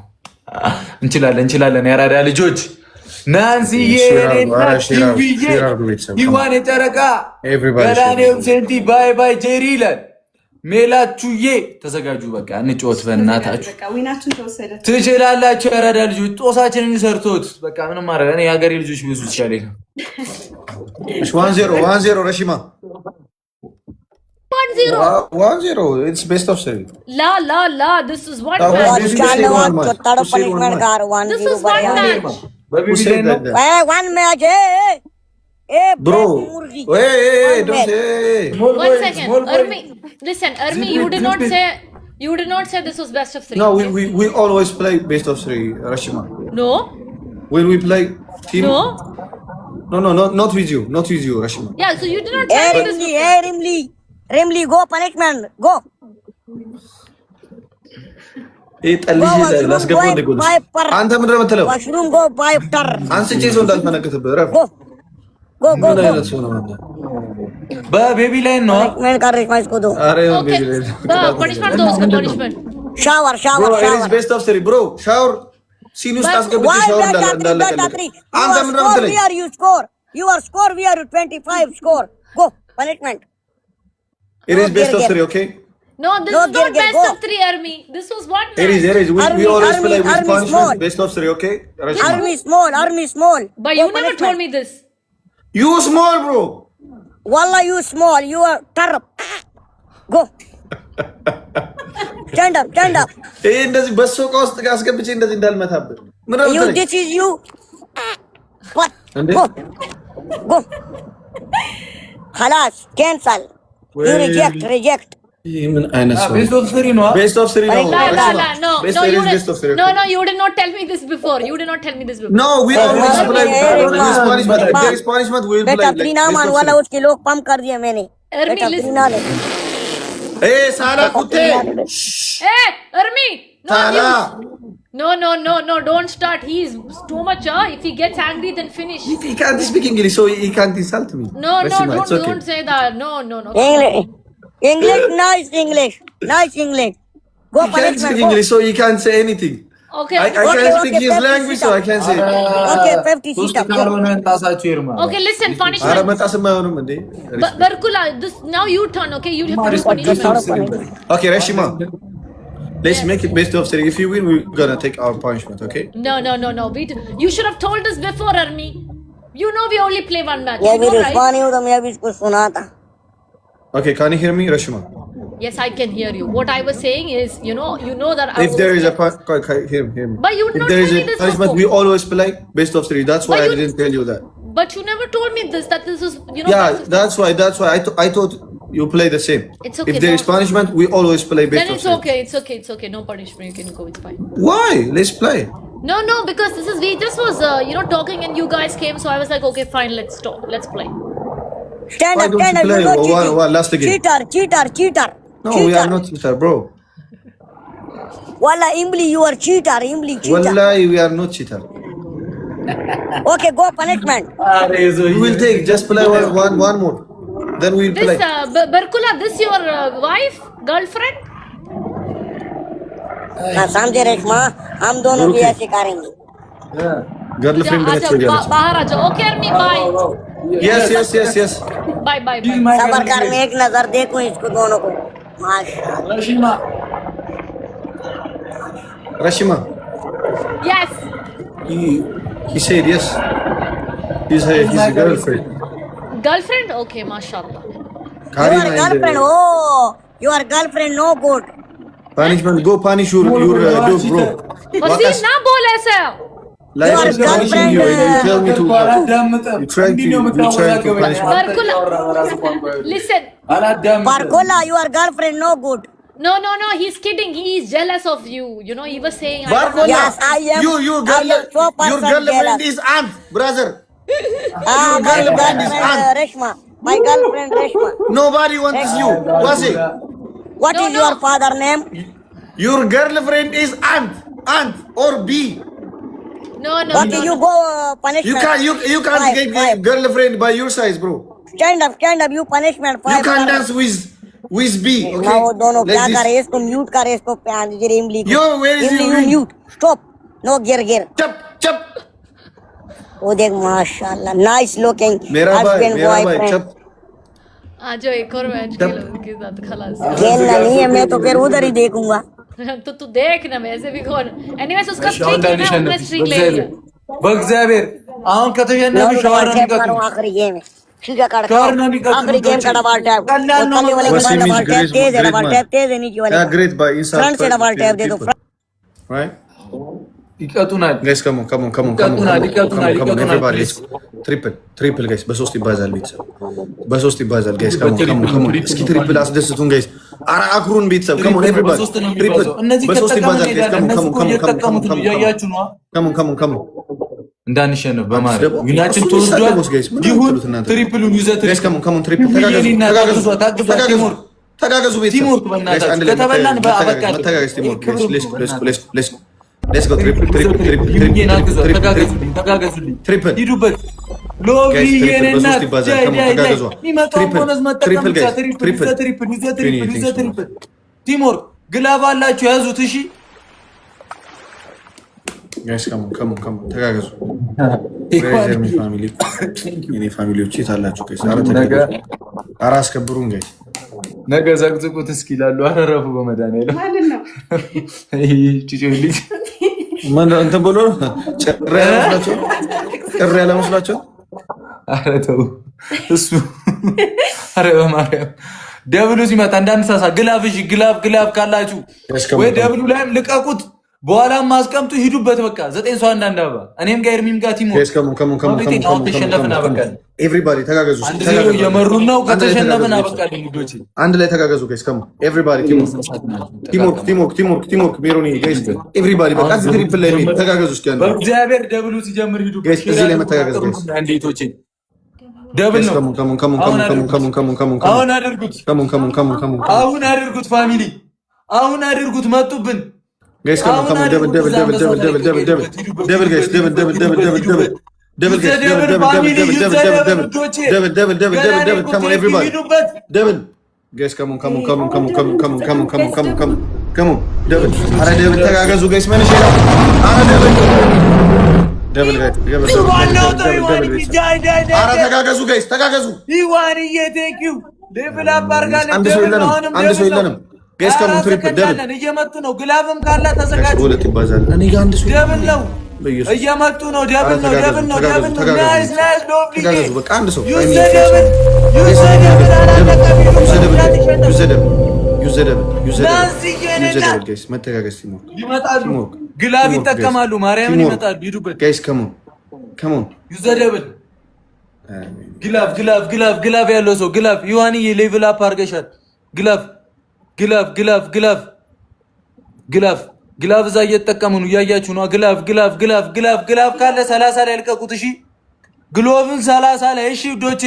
እንችላለን የአራዳ ልጆች። ናንሲዬ ይዋን የጨረቃ ገላኔው ሴንቲ ባይ ጄሪ ይላል። ሜላችሁዬ ተዘጋጁ። በቃ እንጫወት በእናታችሁ። ትችላላችሁ የአራዳ ልጆች። ጦሳችንን ሰርቶት በቃ ምንም ማድረግ እኔ የሀገሬ ልጆች ብዙ ይቻለኝ ነው። 1-0 ረሺማ 1-0 it's best of 3 la this is one this is one match. One match. Bro, hey, don't say. One second, Armi, you did not say this was best of 3. No, we always play best of 3, Rashima. No. When we play team. No, not with you, Rashima. Yeah, so you did not say this. Rimli, go punishment, go. ላስገባው እንደጎል አንተ ምንድን ነው የምትለው? ዋሽሩም ጎ ባይፍተር አንስቼ ሰው እንዳልፈነክትብህ ረፍ ጎ በቤቢ ላይ ነው። ምን ቀረሽ ማስቆዶ? አረ ቤቢ ላይ punishment. ሻወር bro, it is best of 3 bro. shower ሲን ውስጥ አስገብቼ ሻወር እንዳለቀልኝ አንተ ምን ነው የምትለኝ? Your score we are 25 score. Go punishment. It is best of 3, okay? No, this is not best of 3, Army. This was one match. It is. We always play with punishment. Best of 3, okay? Army small. But you never told me this. You small, bro. Wallah, you small. You are tarp. Go. Stand up. ይሄ እንደዚህ በሶቃ ውስጥ አስገብቼ እንደዚህ እንዳልመታብህ ምን ነው You, this is you. What? Go. خلاص cancel. You reject. ምን አይነት ሰው ቤስት ኦፍ 3 ነው ቤስት ኦፍ 3 ነው No, best you best of 3 no, you did not tell me this before. No, we always play with punishment. There is punishment, we will play बेटा like त्रिना मान वाला उसके लोग पंप कर दिए मैंने Army, बेटा listen. त्रिना ने ए साला कुत्ते Hey, Army. साला No, don't start. He is too much. If he gets angry, then finish. he can't speak English, so he can't insult me. No, Rashima, it's okay. don't say that. No. English nice English go He can't punishment speak go. English, so he can't say anything. Okay. I can't speak his 50 language, so I can't say. Okay 50 ሶስት sit up go. ካልሆነ ታሳችሁ ይርማ Okay, listen. አረ Punishment. መጣስም አይሆንም እንዴ? Barkula, this now you turn. Okay, you have to do punishment. Okay, Rashima. Let's make it best of 3. If you win, we're gonna take our punishment, okay? No. You should have told us before, Army. You know we only play one match. ये You भी know, right? Respond हूँ तो मैं भी इसको सुना था Okay, can you hear me, Rashima? Yes, I can hear you. What I was saying is, you know that I If there is a hear me. But you If not there is tell a me this punishment, before. we always play best of 3. That's why But I you- didn't tell you that. But you never told me this. That this is, you know. Yeah, best of- that's why I thought you play the same. It's okay, If there is no. punishment, we always play best Then of it's 3. okay. It's okay. No punishment. You can go. It's fine. Why? Let's play. No, because we just was talking and you guys came, so I was like, okay, fine, let's stop. Let's play. stand Why up don't you play? you know One last again. cheater No, we are not cheater, bro. Wallah Imli you are cheater Wallahi, we are not cheater. Okay go punishment We will take. Just play one more. Then we will play. This Barkula, this your wife, girlfriend? ना समझे रेशमा हम दोनों भी ऐसे करेंगे Girlfriend अच्छा, बाहर आ जाओ. Okay, Army, bye. Yes. Bye. सबर कर मैं एक नजर देखूं इसको दोनों को माशाल्लाह Rashima, Yes. he said yes. He's a girlfriend. Girlfriend? Okay, mashallah. your girlfriend oh your girlfriend no good Punishment. Go punish your dog, bro. Wasim, na bol aisa. Life is Your punishing you. You tell me to. አላዳምጥም You try to punish me. Barkula, listen. አላዳምጥም Barkola your girlfriend no good No, he's kidding. He is jealous of you. You know, he was saying. Barkola, Yes, I am. your I am so your person girlfriend jealous. is aunt, brother. my girlfriend is aunt. Reshma my girlfriend Reshma Nobody wants you. Was it? what No, is no. your father name Your girlfriend is aunt or B. No. okay you go punishment You can't Five, get five. girlfriend by your size, bro. stand up you punishment You 5 can't dance with B. Okay. ना वो दोनों Like क्या this. करे इसको म्यूट करे इसको जरी इमली Yo, where is इमली your you ring? mute stop no गिर Chap. वो देख माशाल्लाह नाइस लुकिंग मेरा भाई चप. आ जाओ एक और मैच खेलो उसके साथ खलास. खेलना नहीं है मैं तो फिर उधर ही देखूंगा तो तू देख ना वैसे भी कौन. Anyways उसका ሻውን streak है ना, उसने streak ले लिया. በእግዚአብሔር አሁን ከተሸነፉ ሻወር ነው የሚቀጥሉ आखिरी गेम है सीधा काट ሻወር ነው የሚቀጥሉ आखिरी गेम का डबल टैप ቀላል ነው वाले का Wasim is double tap great, तेज है great डबल man. टैप तेज है नीचे वाले Yeah, great by inside. Front से डबल टैप दे दो Right? ይቀጡናል Guys, come on. ይቀጡናል። Everybody, let's go. Triple, guys. በሶስት ይባዛል ቤተሰብ። በሶስት ይባዛል guys. Come on. እስኪ ትሪፕል አስደስቱን guys. አራ አክሩን ቤተሰብ. Come on everybody. በሶስት ነው Triple. የሚባዛው። እነዚህ በሶስት ይባዛል guys. ከተጠቀሙ እነሱ እኮ እየተጠቀሙት ነው Come እያያችሁ ነው on. እንዳንሸነፍ በማለት ደግሞ ዊናችን እሱ ተወስዷል። ይሳደቡት guys። ምን ይሁን አትሉት እናንተ? ትሪፕሉን ይዘህ Guys, come on. Triple. ተጋገዙ ቤተሰብ። ቲምወርክ በእናታችሁ። Guys, አንድ ላይ ከተበላን በአበቃ መተጋገዝ ቲምወርክ ክብሩ guys. Let's go. Triple. ይሁን አግዟት። ተጋገዙልኝ ሂዱበት ሎቢ Guys, triple የኔ በሶስት እናት ይባዛል። Come on, ተጋገዟ። የሚመጣውን ቦነስ መጠቀም Triple, ብቻ guys. ትሪፕል ይዘህ ትሪፕል ቲምወርክ ግላብ አላችሁ ያዙት እሺ ጋይስ ከሙ ተጋገዙ። የኔ ፋሚሊዎች የት አላችሁ ጋይስ? ኧረ አስከብሩን ጋይስ። ነገ ዘቅዝቁት እስኪ ይላሉ። አረረፉ በመድኃኒዓለም ማለት ነው። ጭጭ ልጅ እንትን ብሎ ጭር ያለ መስሏቸው። ኧረ ተው እሱ ኧረ በማርያም ደብሉ ሲመጣ እንዳንሳሳ። ግላፍ ካላችሁ ወይ ደብሉ ላይም ልቀቁት፣ በኋላም ማስቀምጡ ሂዱበት። በቃ 9 ሰው አንዳንድ አበባ እኔም ጋር ኤርሚም ጋር ቲሞ ተሸነፍን አበቃል። ኤቭሪባዲ ተጋገዙ። እየመሩን ነው። ከተሸነፍን አበቃል። ልጆች አንድ ላይ ተጋገዙ ጋይስ። ኤቭሪባዲ ቲምወርክ ሜሮኒ ጋይስ ኤቭሪባዲ በቃ ትሪፕል ላይ ተጋገዙ። እስኪ አንድ በእግዚአብሔር ደብሉ ሲጀምር ሂዱ ጋይስ። እዚህ ላይ መተጋገዝ ጋይስ። አንዴቶቼ ደብል ነው። አሁን አድርጉት። አሁን አድርጉት ፋሚሊ፣ አሁን አድርጉት። መጡብን ጋይስ ደብል ተጋገዙ። አንድ ሰው የለንም። ጋይስ ከሙ ትሪፕል ደብል እየመጡ ነው። ግላብም ካላ ተዘጋጁ። ሁለት ይባዛል። እኔ ጋር አንድ ሰው ደብል ነው። እየመጡ ነው። ደብል ነው። ናይስ ሎቭሊ ተጋገዙ። በቃ አንድ ሰው ጋይስ መተጋገዝ ይመጣሉ። ግላብ ይጠቀማሉ። ማርያምን ይመጣሉ። ሂዱበት ጋይስ ከሙ ዩዘ ደብል ግላብ ያለው ሰው ግላብ ዮሐንዬ ሌቭል አፕ አድርገሻል። ግላብ እዛ እየተጠቀሙ ነው። እያያችሁ ነው። ግላብ ካለ 30 ላይ ልቀቁት። እሺ ግሎቭን 30 ላይ እሺ ውዶቼ።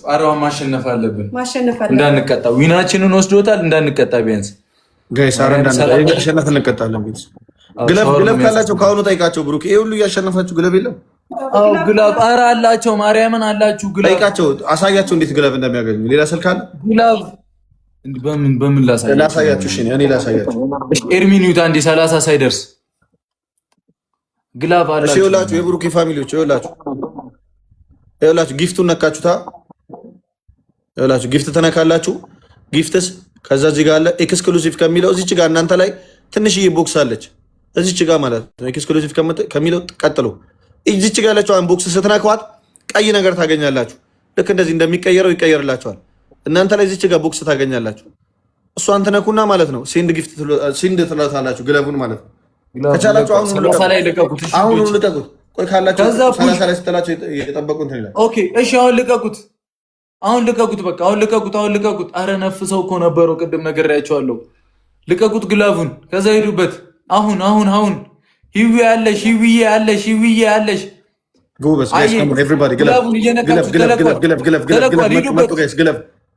አረዋ ማሸነፍ አለብን እንዳንቀጣ። ዊናችንን ወስዶታል እንዳንቀጣ ቢያንስ ጋይስ። አረ እንዳንቀጣ እንቀጣለን። ቤት ግላብ ካላቸው ከአሁኑ ጠይቃቸው። ብሩክ ይሄ ሁሉ እያሸነፋችሁ ግላብ የለም? አው ግላብ ኧረ አላቸው። ማርያምን አላችሁ። ግላብ ጠይቃቸው፣ አሳያቸው እንዴት ግላብ እንደሚያገኙ። ሌላ ስልክ አለ? ግላብ በምን ላሳያችሁ? እሺ እኔ ላሳያችሁ። እሺ ኤርሚኒውት አንዴ 30 ሳይደርስ ግላብ አላችሁ። እሺ ይኸውላችሁ የብሩክ ፋሚሊዎች ይኸውላችሁ ጊፍቱን ነካችሁታ። ይኸውላችሁ ጊፍት ተነካላችሁ። ጊፍትስ ከዛ እዚህ ጋር አለ ኤክስክሉሲቭ ከሚለው እዚች ጋር እናንተ ላይ ትንሽዬ ቦክስ አለች። እዚች ጋር ማለት ነው ኤክስክሉሲቭ ከሚለው ቀጥሎ እዚች ጋር ያለችው ቦክስ ስትነኳት ቀይ ነገር ታገኛላችሁ። ልክ እንደዚህ እንደሚቀየረው ይቀየርላችኋል። እናንተ ላይ እዚች ጋር ቦክስ ታገኛላችሁ። እሷን ትነኩና ማለት ነው ሴንድ ትላታላችሁ ግለቡን ማለት ነው። ከቻላችሁ አሁን ልቀቁት። ቆይ ካላችሁ 30 ላይ ስትላችሁ የጠበቁ እንትን ይላል። ኦኬ እሺ አሁን ልቀቁት። በቃ አሁን ልቀቁት። አረ ነፍሰው እኮ ነበረው ቅድም ነግሬያቸዋለሁ። ልቀቁት ግላቡን። ከዛ ሄዱበት። አሁን ሂዊ ያለሽ ጎበዝ ጋይስ ካም ኤቭሪባዲ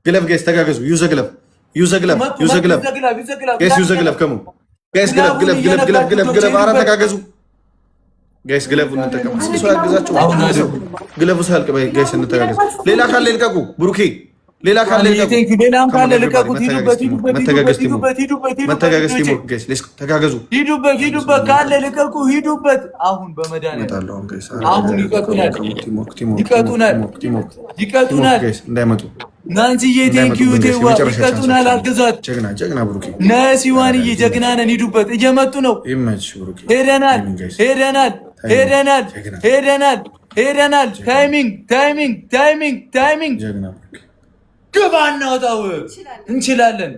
ግለብ ጋይስ ተጋገዙ። ዩዘ ግለብ ካም ጋይስ ግለብ አራ ተጋገዙ ጋይስ። ግለቡን እንጠቀም። ሰው ያግዛችሁ። ግለቡ ሳልቅ ጋይስ እንተጋገዙ። ሌላ ካለ ልቀቁ። ብሩኬ ሌላ ካለ ልቀቁት። መተጋገዝ ቲሞ ጋይስ ሌስ ተጋገዙ። ሂዱበት ካለ ልቀቁ። ሂዱበት። አሁን በመድኃኒዓለም አሁን ይቀጡናል ጋይስ እንዳይመጡ። ናንሲዬ ቴንኪዩ ቴዋ ይቀጡናል። አግዛት። ጀግና ብሩኬ ነሲዋንዬ ጀግና ነን። ሂዱበት። እየመጡ ነው። ይመች ብሩኬ። ሄደናል። ታይሚንግ ጀግና ግባ እናውጣው። እንችላለን።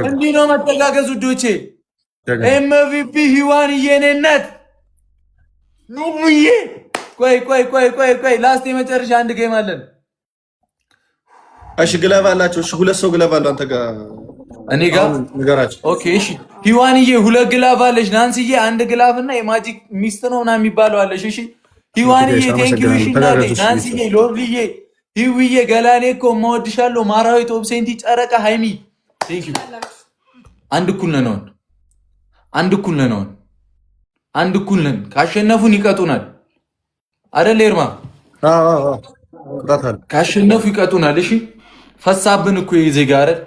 እንዲህ ነው መተጋገዝ ውዶቼ። ኤምቪፒ ሂዋንዬ የኔ እናት ኑዬ። ቆይ ላስት የመጨረሻ አንድ ጌም አለን። እሺ ግለብ አላቸው። እሺ ሁለት ሰው ግለብ አለው አንተ ጋር እኔ ጋር ንገራቸው። ኦኬ እሺ ሂዋንዬ ሁለት ግላብ አለሽ። ናንሲዬ አንድ ግላብ እና የማጂክ ሚስት ነው ምናምን የሚባለው አለሽ። እሺ ሂዋንዬ ቴንኪው። እሺ ናንሲዬ ሎቭሊዬ ሂዊዬ ገላኔ እኮ የማወድሻለሁ። ማራዊት ኦብሴንቲ ጨረቃ ሃይሚ ቴንኪው። አንድ እኩል ነን። ካሸነፉን ይቀጡናል አይደል ኤርማ? ካሸነፉ ይቀጡናል። እሺ ፈሳብን እኮ የዜጋ አይደል?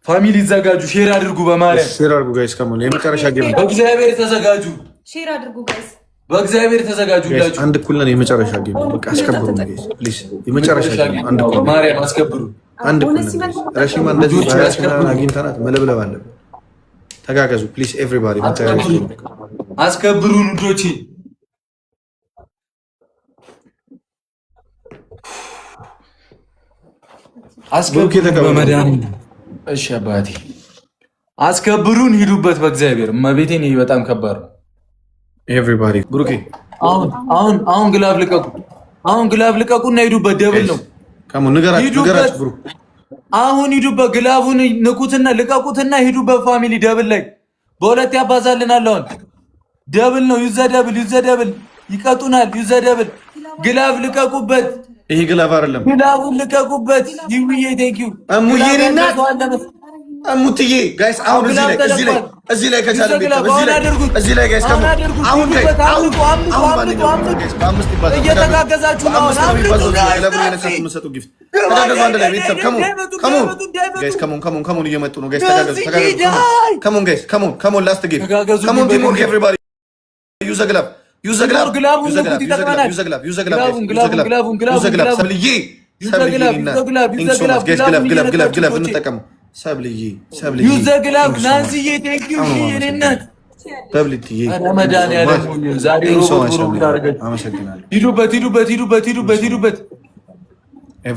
ፋሚሊ ይዘጋጁ። ሼር አድርጉ በማርያም ሼር አድርጉ ጋይስ። ከሞን የመጨረሻ ጌም በእግዚአብሔር ተዘጋጁ። ሼር አድርጉ ጋይስ። በእግዚአብሔር ተዘጋጁላችሁ። አንድ እኩል ነን። የመጨረሻ ጌም በቃ አስከብሩ ጋይስ ፕሊዝ። የመጨረሻ ጌም አንድ እኩል ማርያም አስከብሩ። አንድ እኩል ነን። ረሺማ እንደዚህ አግኝተናት መለብለብ አለብን። ተጋገዙ ፕሊዝ ኤቭሪባዲ። አስከብሩን ውዶቼ። አስከብሩን በመድኃኒዓለም። እሺ አባቴ አስከብሩን። ሂዱበት በእግዚአብሔር እመቤቴን። ይሄ በጣም ከባድ ነው። ኤቭሪባዲ ብሩኬ አሁን ግላብ ልቀቁ። አሁን ግላብ ልቀቁና ሂዱበት። ደብል ነው። ከሞን ንገራችሁ ብሩ። አሁን ሂዱበት። ግላቡን ንቁትና ልቀቁትና ሂዱበት። ፋሚሊ ደብል ላይ በሁለት ያባዛልናል። አሁን ደብል ነው። ዩዘ ደብል ይቀጡናል። ዩዘ ደብል ግላብ ልቀቁበት። ይሄ ግላብ አይደለም። ግላቡን ልቀቁበት። ይውዬ ቴንኪው አሙዬና አሙትዬ ጋይስ። አሁን እዚህ ላይ ከቻለ እዚህ ላይ ጋይስ አሁን እየተጋገዛችሁ ነው። ከሞን እየመጡ ነው ጋይስ። ተጋገዙ። ከሞን ጋይስ ከሞን ላስት ጊፍት ከሞን ቲሞርክ ኤቭሪባዲ ዩዘ ግላብ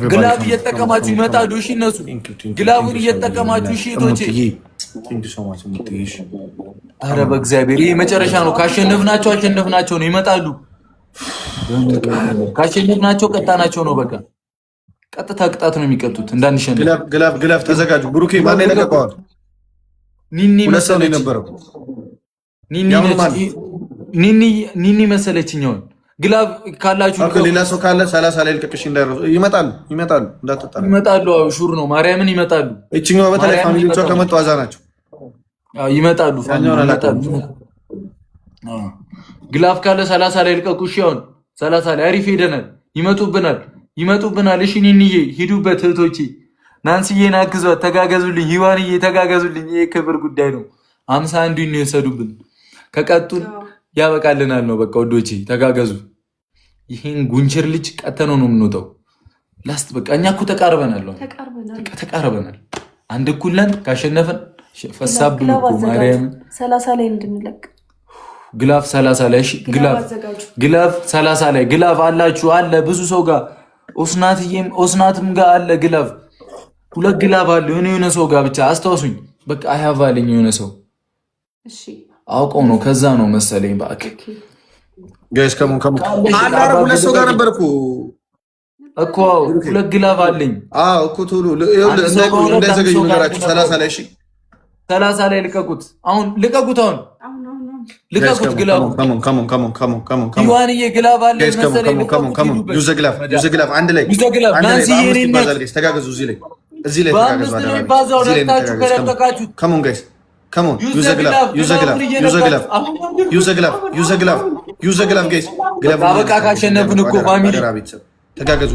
ግላብ እየተጠቀማችሁ ይመጣሉ። እሺ እነሱ ግላቡን እየተጠቀማችሁ እሺ እህቶቼ። አረ በእግዚአብሔር ይሄ መጨረሻ ነው። ካሸነፍናቸው አሸነፍናቸው ነው። ይመጣሉ። ካሸነፍናቸው ቀጣናቸው ነው። በቃ ቀጥታ ቅጣት ነው የሚቀጡት። እንዳንሸነፍ ግላብ ተዘጋጁ። ብሩኬ ማን የለቀቀዋል? ኒኒ መሰለኝ ነበረው። ኒኒ መሰለችኛውን ግላብ ካላችሁ ሌላ ሰው ካለ 30 ላይ ልቀቅሽ። እንዳይረሱ ይመጣሉ እንዳትጣሉ ይመጣሉ። ሹር ነው ማርያምን ይመጣሉ። እቺኛው በተለይ ፋሚሊዎቿ ከመጡ አዛ ናቸው። ይመጣሉ። ግላፍ ካለ 30 ላይ ልቀቁ። እሺ አሁን 30 ላይ አሪፍ ሄደናል። ይመጡብናል። እሺ ኒኒዬ ሂዱበት እህቶቼ። ናንሲዬን አግዟት። ተጋገዙልኝ። ሂዋንዬ ተጋገዙልኝ። ይሄ ክብር ጉዳይ ነው። 51 ነው የወሰዱብን። ከቀጡን ያበቃልናል ነው በቃ ወዶቼ ተጋገዙ። ይሄን ጉንችር ልጅ ቀተነው ነው የምንወጣው። ላስት በቃ እኛ እኮ ተቃርበናል። አንድ እኩል ነን። ካሸነፈን ፈሳብን እኮ ማርያም 30 ላይ እንድንለቅ ግላፍ 30 ላይ እሺ፣ ግላፍ 30 ላይ ግላፍ አላችሁ አለ ብዙ ሰው ጋር ኦስናትም ጋር አለ ግላፍ። ሁለት ግላፍ አለ የሆነ ሰው ጋር ብቻ አስታውሱኝ። በቃ አይሃቫልኝ የሆነ ሰው እሺ አውቀው ነው ከዛ ነው መሰለኝ። እባክህ ጋይስ ከሞን አላረ ሁለት ሰው ጋር ነበርኩ እኮ ሁለት ግላብ አለኝ። አዎ እኮ ቶሎ እንዳይዘገዩ ነገራችሁ። 30 ላይ እሺ፣ 30 ላይ ልቀቁት። አሁን ልቀቁት። ልቀቁት ግላብ። ከሞን ይዋንዬ ግላብ አለ መሰለኝ። ዩዘ ግላብ አንድ ላይ ናንሲ የኔ ተጋገዙ። እዚህ ላይ ተጋገዙ። ከሞን ጋይስ Come on, use a glove guys. በቃ ካሸነፍን እኮ ፋሚሊ ተጋገዙ።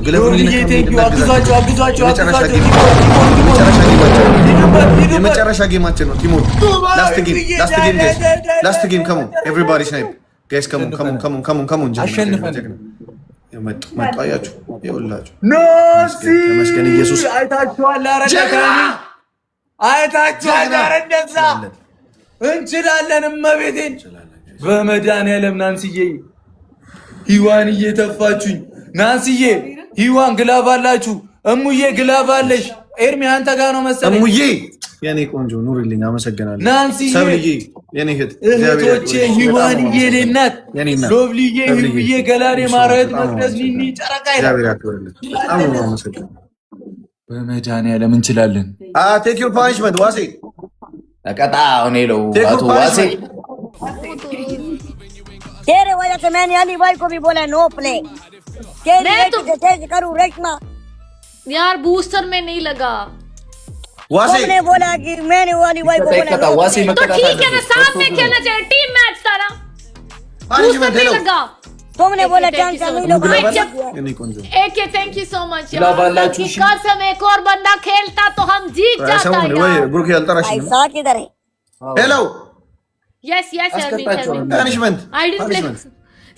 የመጨረሻ ጌማችን ነው ቲሞር። ላስት ጌም come on everybody snipe guys come on አሸንፈን መጡ አያችሁ ይኸውላችሁ ተመስገን ኢየሱስ። አይታችኋል ኧረ እንደዛ እንችላለን። እመቤቴን በመድኃኒዓለም ናንስዬ ሂዋን እየተፋችሁኝ። ናንስዬ ሂዋን ግላብ አላችሁ። እሙዬ ግላብ አለሽ። ኤርሚ አንተ ጋር ነው መሰለኝ። እሙዬ የኔ ቆንጆ ኑሪልኝ። አመሰግናለሁ። ናንስዬ ሰብልዬ የኔ እህት እህቶቼ ሂዋንዬ ሌናት ሎብልዬ ሂውዬ ገላኔ ማራየት መቅደስ ኒኒ ጨረቃ በመድኃኒዓለም እንችላለን። ቴክ ዩር ፓኒሽመንት ዋሴ ተቀጣ ሆኔ ለው አቶ ዋሴ तेरे वजह से मैंने अली भाई को भी बोला no play. तेज करूं रेशमा यार बूस्टर में नहीं लगा। वासे तुमने बोला कि मैंने अली भाई को बोला वासे तो ठीक है ना, साथ में खेलना चाहिए टीम मैच था ना। बूस्टर नहीं लगा तुमने बोला thank you चांद so नहीं much. लोग የኔ ቆንጆ AK, thank you so much. गुलाब यार, वाला अल्लाह की चूशी। कसम एक और बंदा खेलता तो हम जीत जाता ሰሞን ወይ यार. ብሩክ ያልጠራሽኝ पैसा किधर है? ሄሎ Yes, yes, Armin, tell me. ፓኒሽመንት I didn't play.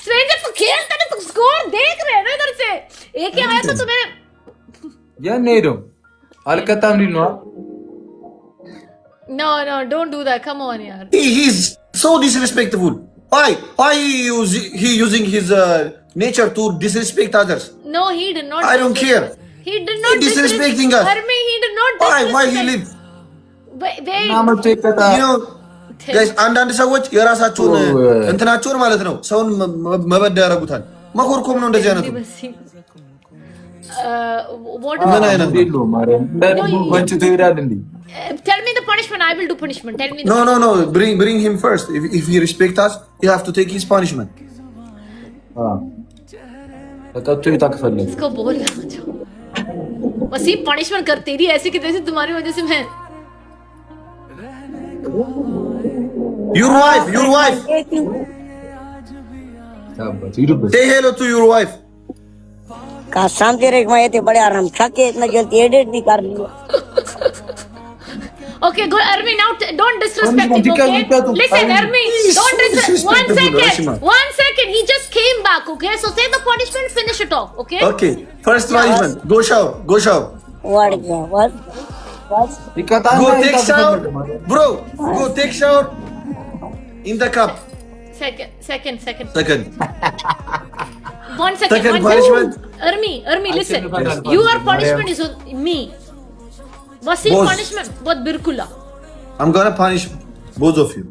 Stranger तो खेलता नहीं, तो स्कोर देख रहे हैं ना इधर से. AK आया तो तुम्हें ያን ሄደው አልቀጣም ሊል ነው No, don't do that. Come on, yaar. he's so disrespectful. Why he using his nature to disrespect others? No, he did not. I don't care. He did not He disrespecting us. Armin, he did not. Why he live? Wait. ናመጡ ይቀጣ You know, guys, አንዳንድ ሰዎች የራሳቸውን እንትናቸውን ማለት ነው ሰውን መበዳ ያደርጉታል። መኮርኮም ነው እንደዚህ አይነቱ። What? ምን አይነት ነው? ዲሎ ማርያም ወንጭ ትሄዳል እንዴ Tell me the punishment. I will do punishment. Tell me. No. Bring him first. If he respect us, you have to take his punishment. ተቀጡ ይታከፈለ इसको बोल वसीम पनिशमेंट कर तेरी ऐसी की तैसी तुम्हारी वजह से मैं Your wife. Say hello to your wife. का शाम तेरे मैं थे बड़े आराम थके इतना जल्दी एडिट नहीं कर लिया. Okay, good. Armin, now don't disrespect him, okay? Listen, Armin, don't disrespect. One second. He just came back, okay? So say the punishment, finish it off, okay? Okay. First punishment. Go shower. What गया? What? ይቀጣ Go take shower. Bro, go take shower in the cup. Second. Second. One second. Second One punishment. second. Armin, listen. Your punishment is on me. Wasim Boss. punishment, what Birkula? I'm gonna punish both of you.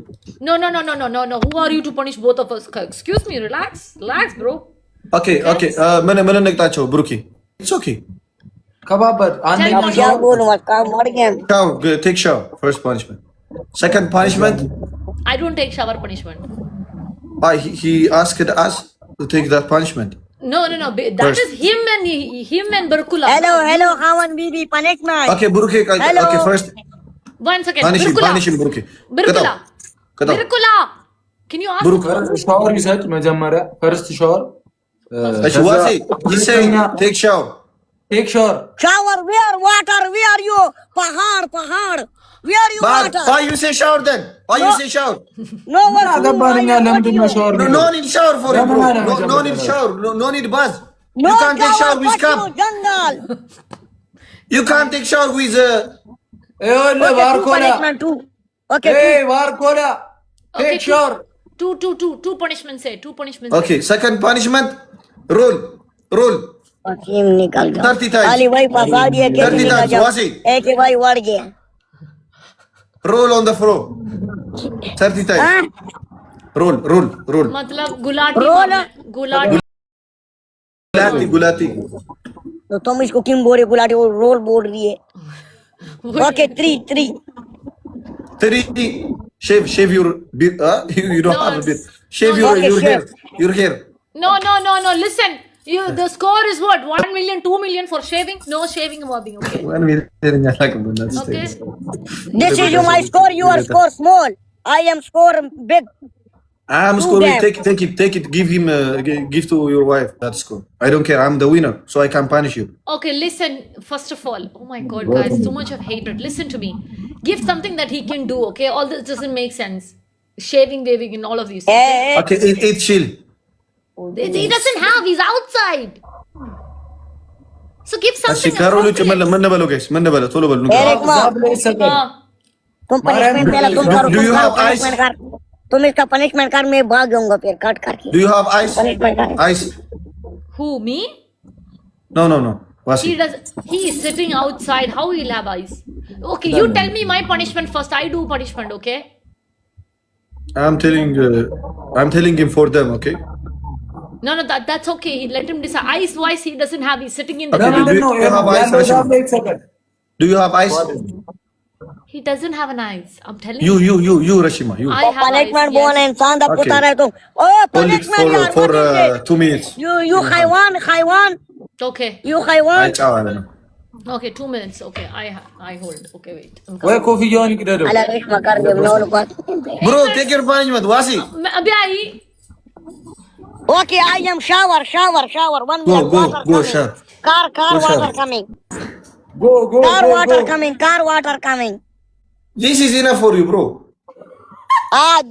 No. Who are you to punish both of us? Excuse me, relax, bro. Okay. ምን እንቅጣቸው ብሩኪ? It's okay. ከባባድ አንደኛ अब क्या बोलूं मत काम मर गया. Shower. Take shower. First punishment. Second punishment. I don't take shower punishment. He asked us to take that punishment. No. That First. is him and Birkula. Hello Hawan Bibi punishment. Okay, Buruki. Hello. Okay, first One second. punish him, Buruki. Birkula. Kadao. Birkula. Can you ask? Buruki. ሻወር ይሰጥ መጀመሪያ ፈርስት ሻወር Wasi, he's saying take shower. ቴክ ሻወር Shower where water where you pahar where you But water. why you say shower then? Why you say shower? No one. አገባንኛ ለምንድን ነው ሻወር No need shower for him, bro. No need shower. No need buzz. You can't take shower with cup. Jungle. You can't take shower with ኤወለ ባርኮላ Punishment too. Okay. ኤ ባርኮላ ቴክ ሻወር Two punishments say. Two punishments. Okay, second punishment. Roll. Wasim निकल गया. 30 times. खाली वही फंसा दिया कि 30 निकल times, जाओ. Wasi. एक ही भाई बढ़ गया. Roll on the floor. 30 times. हाँ? Roll. मतलब गुलाटी. Roll. गुलाटी. Gulati. तो तुम इसको क्यों बोल रहे गुलाटी वो रोल बोल रही है. Okay, 3. 3. Shave your beard. You don't No, have a beard. Shave your hair. Your hair. No. Listen. The score is what? 1 million, 2 million for shaving? No shaving and mobbing, okay? Okay. This is my score. Your score small. I am score big. I am scoring. Take it. Give him. Give to your wife. That score. I don't care. I'm the winner, so I can punish you. Okay, listen. First of all, oh my God, guys, so much of hatred. Listen to me. Give something that he can do, okay? All this doesn't make sense. Shaving, waving, and all of these. Okay, eat chill. He doesn't have. He's outside. So give something. Karolu chumalla manna balo guys. Manna balo. Tolo balo. Eric Ma, तुम punishment पहले तुम करो. Do you have ice? punishment कर. तुम इसका punishment कर मैं भाग जाऊंगा फिर काट करके. Do you have ice? Punishment कर. Ice. Who, me? No. Wasi. He is sitting outside. How he'll have eyes? Okay, you tell me my punishment first. I do punishment, okay? I'm telling him for them. Okay. No, that's okay. Let him decide. Eyes wise, he doesn't have. He's sitting in the Okay, ground. do you have ice, Rashima? Do you have ice? He doesn't have an eyes. I'm telling You, Rashima. You. I have eyes. punishment बोल Yes. इंसान दा Okay. पुता रहे तुम. Oh, Only punishment यार. for what is it? 2 minutes. You хайван. Okay. You хайван. I don't know. Okay, 2 minutes. Okay, I hold. Okay, wait. I'm ወይ coming. ኮፍያውን ይቅደደው अला रेशमा कर दे नौल बात. Bro, take your punishment. Wasi. मैं अभी आई. Okay, I am shower. 1 Go, minute. go, Water go, coming. shower. Car Go, water shower. coming. Go, go, Car go, water go. coming. Car water coming. This is enough for you, bro.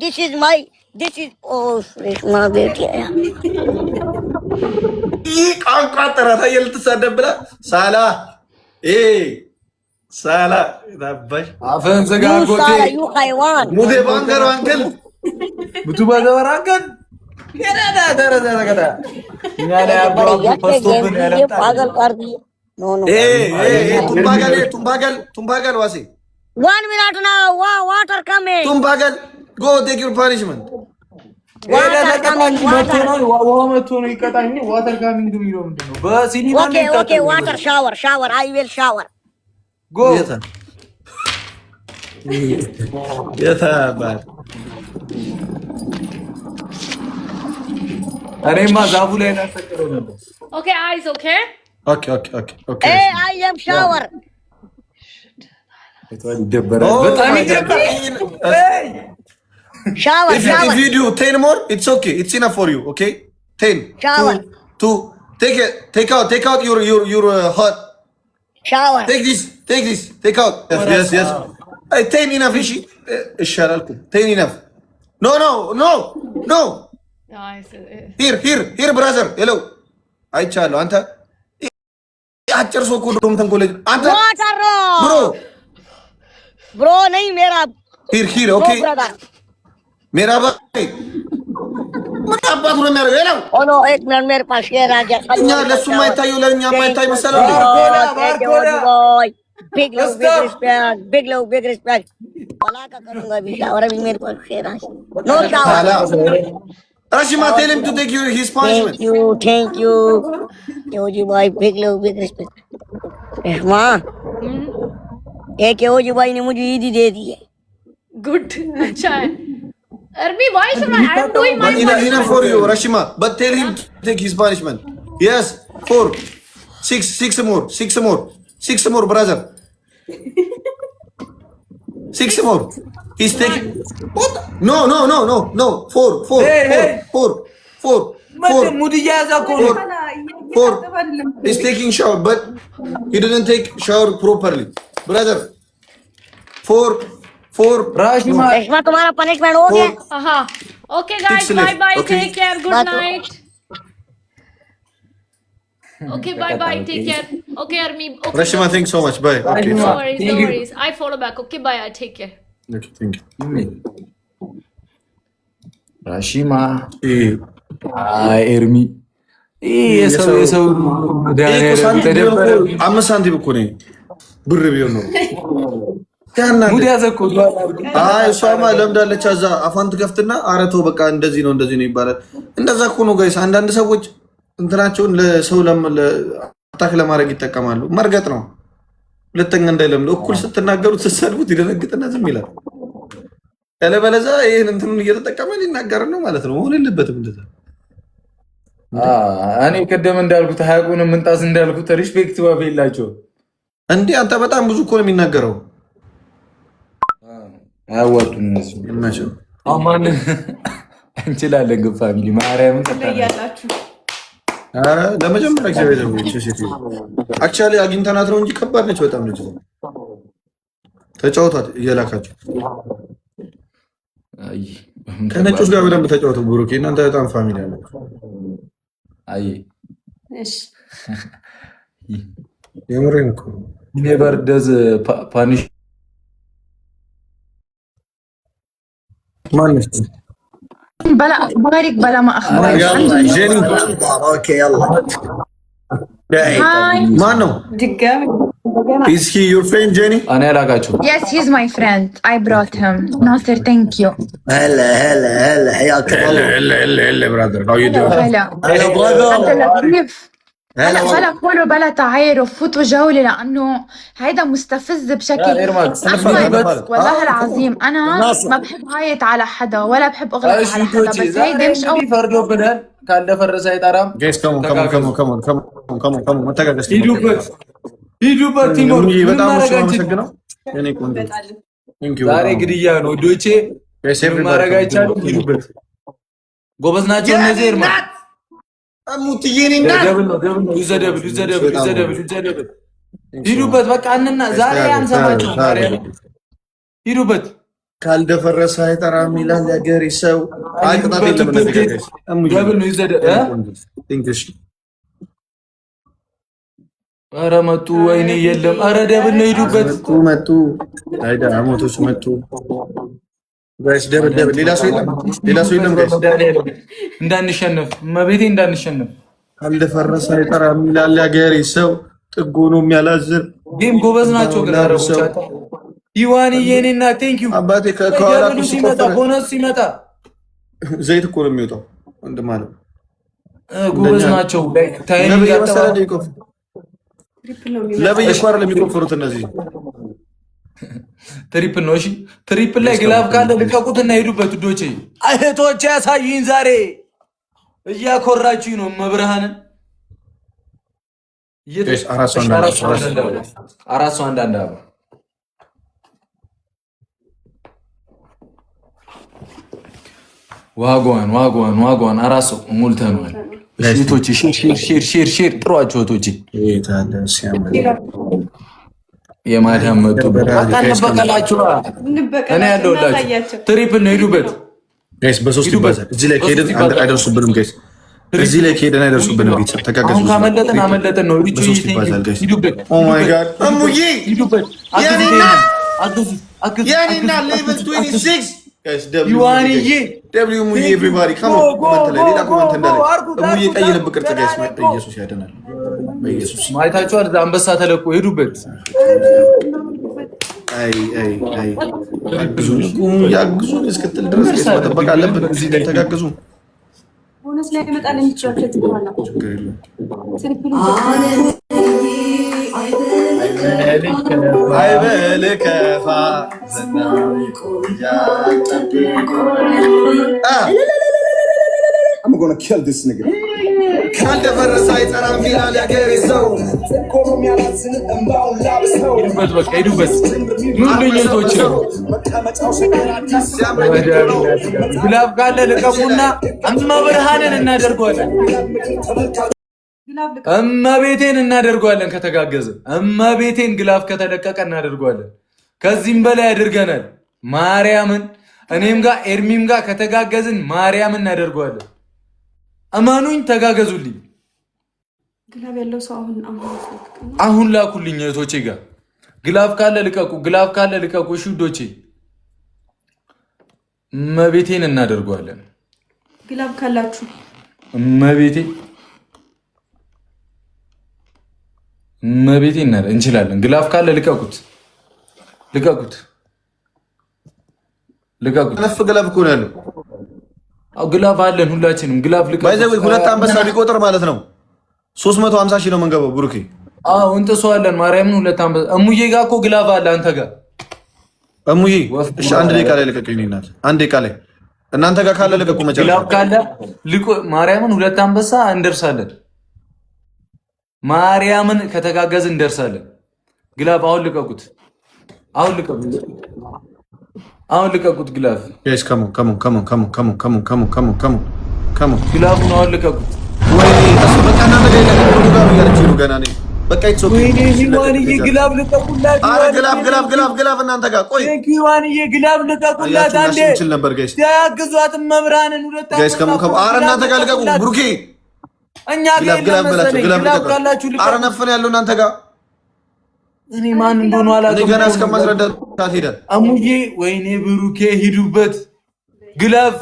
This is my. This is. Oh, Rishma, baby. ቋንቋ ጥራት አየህ ልትሳደብ ብላ ሳላ ሳላ ታባሽ አፈን ዘጋ You ጎቴ Sala, you Haiwan. ሙዴ ባንገር አንገል ብቱ ባዘወራከን ገዳዳ ደረደረገዳ ያለ አባ ፖስቶብን ये ያለጣ पागल कर दिए. No. ቱምባገል ዋሴ 1 minute now. Water coming. ቱምባገል ጎ ቴክ ዩር ፓኒሽመንት Water coming. Water. ዋው መቶ ነው ይቀጣኝ ዋተር ካሚንግ የሚለው ምንድነው በሲኒማ Okay. Water shower. I will shower. ጎ የታባል አሬማ ዛፉ ላይ ናፈቀረው ነበር Okay, eyes, okay? ኦኬ Hey, I am shower. ይደበራል በጣም ይደበራል Shower. if you do 10 more it's okay, it's enough for you, okay? 10 Shower. 2 take out your hot. Shower. Take this. Take out. Yes. Hey, 10 enough, Ishi. Isharalku. 10 enough. No. Here, brother. Hello. I chalo. Anta. Achar so ko dum than college. Anta. Water. Bro, नहीं मेरा. Here, okay. No, brother. मेरा भाई. मतलब बात हो मेरा hello. Oh no, एक मिनट मेरे पास ये राजा. nya lesu mai tayo lang nya mai tayo masala. boy. Big love, big respect. वाला का करूँगा भी shower अभी मेरे पास शेर है. No shower. Rashima, tell him to take his punishment. Thank you. Yoji boy, big love, big respect. Rashma. एक योजी भाई ने मुझे ईदी दे दी है. Good. अच्छा है. Army, why should I'm doing my Enough for you, Rashima. But tell him to take his punishment. Yes, 4, 6 more, brother. 6 more. He's taking. What? No. 4. ሙድ ያዛኮ 4. He's taking shower, but he didn't take shower properly, brother. 4. राशिमा रेशमा तुम्हारा पनिशमेंट हो गया. Okay, guys. Excellent. Bye. Okay. Take care. Good night. Okay, bye. Take care. Okay, Army. Okay. Rashima, thanks so much. Bye. Okay. No worries. I follow back. Okay, bye. I take care. Okay, thank you. ራሺማ ኤርሚ የሰው አምስት ሳንቲም እኮ ነው ብር ቢሆን ነው ሙድ ያዘኮ እሷማ ለምዳለች። እዛ አፋን ትከፍትና አረቶ በቃ እንደዚህ ነው ይባላል። እንደዛ እኮ ነው ጋይስ። አንዳንድ ሰዎች እንትናቸውን ለሰው አታክ ለማድረግ ይጠቀማሉ። መርገጥ ነው። ሁለተኛ እንዳይለምዱ እኩል ስትናገሩት ስትሰድቡት ይደነግጥና ዝም ይላል። ያለበለዚያ ይህን እንትኑን እየተጠቀመ ሊናገር ነው ማለት ነው። መሆን የለበትም እንደዛ። እኔ ቅድም እንዳልኩት ሀያቁን ምንጣስ እንዳልኩት ሪስፔክት ዋፍ የላቸው እንዲህ አንተ በጣም ብዙ እኮ ነው የሚናገረው። አያዋጡም እነሱ ይመቸው። አማን እንችላለን ግን ፋሚሊ ማርያምን ትለያላችሁ። ኧረ ለመጀመሪያ ጊዜ ቤተሰቦች አክቹዋሊ አግኝተናት ነው እንጂ ከባድ ነች በጣም ልጅ። ተጫወቷት እየላካችሁ ከነጮች ጋር በደንብ ተጫወቱ። ብሩኬ እናንተ በጣም ፋሚሊ አለ። አይ እሺ የምሬን እኮ ኔቨር ደዝ ፓኒሽ ማነሽ بلا بارك بلا ما اخبار ጄኒ ኦኬ ያላ هاي ማን ነው ድጋሚ is he your friend Jenny? እኔ አላቃችሁ yes he's my friend I brought him ناصر thank you هلا حياك الله هلا brother how you doing? هلا brother كيف بلا فولو بلا تعارف فوتوا جولة لأنه هيدا مستفز بشكل أحمد والله العظيم أنا ما بحب عايت على حدا ولا بحب أغلط على حدا بس هيدا مش أول ፈርዶ ብናል ካለ ፈረሰ አይጣራም guys come on መተጋገስ ሂዱበት ቲሞር በጣም አመሰግናለሁ የኔ ቆንጆ thank you ዛሬ ግድያ ነው ዶቼ ማረጋ ይቻላል ሂዱበት ጎበዝ ናቸው እነዚህ እርማ ሂዱበት በቃ እንና ዛሬ አንሰማችሁ ሂዱበት ካልደፈረሰ አይጠራም ይላል ያገሬ ሰው አይቅጣት የለም ደብል ነው ይዘደ ኧረ መጡ ወይኔ የለም ኧረ ደብል ነው ሂዱበት መጡ አይዳ አሞቶች መጡ ጋይስ ደብል ሌላ ሰው የለም ጋይስ እንዳንሸነፍ መቤቴ እንዳንሸነፍ ካልደፈረሰ አይጠራም ይላል ያገሬ ሰው ጥጎ ነው የሚያላዝር ጌም ጎበዝ ናቸው ግን አረቦች ይዋን የኔና ቴንክ ዩ አባቴ ከኋላ ሲመጣ ቦነስ ሲመጣ ዘይት እኮ ነው የሚወጣው እንደማለት ጎበዝ ናቸው ታይም ያጣው ለበይ ኳር ለሚቆፍሩት እነዚህ ትሪፕል ነው እሺ ትሪፕል ላይ ግላፍ ካለ ልቀቁትና ሄዱበት ዶቼ እህቶቼ ያሳዩኝ ዛሬ እያኮራችሁኝ ነው መብርሃንን አራሱ አንዳንድ አባ ዋጓን አራሱ ሙልተናል እህቶቼ ሼር ጥሯቸው እህቶቼ የማዳም መጡ በቀላችሁ እኔ ያለሁላችሁ ትሪፕል ነው ሄዱበት ጋይስ በሶስት ይባዛል እዚህ ላይ ከሄደን አንድ አይደርሱብንም ጋይስ እዚህ ላይ ከሄደን አይደርሱብንም ቤተሰብ ተጋገዙ አሁን ካመለጠን ነው ሪቹ ሂዱበት ኦ ማይ ጋድ አሙዬ ሂዱበት ያኔና ሌቭል 26 ጋይስ ዩዋንዬ ደብሊው ሙዬ ኤቭሪባዲ ካም ኦን ኮሜንት ላይ ሌላ ኮሜንት እንዳለ ሙዬ ቀይ ልብ ቅርጽ ጋይስ ኢየሱስ ያደናል በኢየሱስ ማይታችኋል አንበሳ ተለቆ ሄዱበት አይ ያግዙን እስክትል ድረስ ጋይስ መጠበቅ አለብን እዚህ ላይ ተጋገዙ ቦነስ ላይ ይመጣል እንችላለን ተባላ አይበልከፋ ዘናዊ ቆያ I'm gonna kill this nigga. ካልደፈረሰ አይጠራም ይላል ያገሬ ሰው ሄዱበት ኑልኝቶች ግላፍ ካለ ልቀቁና እመብርሃንን እናደርገዋለን እመቤቴን እናደርገዋለን ከተጋገዘ እመቤቴን ግላፍ ከተለቀቀ እናደርገዋለን ከዚህም በላይ አድርገናል ማርያምን እኔም ጋር ኤርሚም ጋር ከተጋገዝን ማርያምን እናደርገዋለን አማኑኝ ተጋገዙልኝ ግላፍ ያለው ሰው አሁን ላኩልኝ እህቶቼ ጋር ግላፍ ካለ ልቀቁ እሺ ውዶቼ እመቤቴን እናደርገዋለን ግላፍ ካላችሁ እመቤቴን እንችላለን ግላፍ ካለ ልቀቁት ነፍ ግላፍ እኮ ነው ያለው ግላፍ አለን ሁላችንም ግላፍ ልቀቁ ባይዘው ሁለት አንበሳ ቢቆጥር ማለት ነው 350 ሺህ ነው መንገበው ብሩኬ እንጥሰዋለን ማርያምን ሁለት አንበሳ እሙዬ ጋር እኮ ግላፍ አለ አንተ ጋር እሙዬ እሺ አንድ ደቂቃ ላይ ልቀቁኝ እናት አንድ ደቂቃ ላይ እናንተ ጋር ካለ ልቀቁ መጨረሻ ግላፍ ካለ ማርያምን ሁለት አንበሳ እንደርሳለን ማርያምን ከተጋገዝ እንደርሳለን ግላፍ አሁን ልቀቁት ግላፍ ጋይስ ካም ግላፉን አሁን ልቀቁት ወይ እሱ በቃ እናንተ ጋር ይለቀቁ ጋር ያለች ነው ገና ነኝ በቃ ይጾም ይዋንዬ ግላፍ ልቀቁላት አረ ግላፍ እናንተ ጋር ቆይ ይዋንዬ ግላፍ ልቀቁላት አንዴ እንችል ነበር ጋይስ ያግዟት መብራንን ሁለት ጋይስ ካም አረ እናንተ ጋር ልቀቁ ብሩኬ እኛ ግላፍ ካላችሁ አረ ነፈን ያለው እናንተ ጋር እኔ ማን እንደሆነ አላውቅም እኔ ገና እስከማስረዳት ሄዳል አሙዬ ወይኔ ብሩኬ ሂዱበት ግላፍ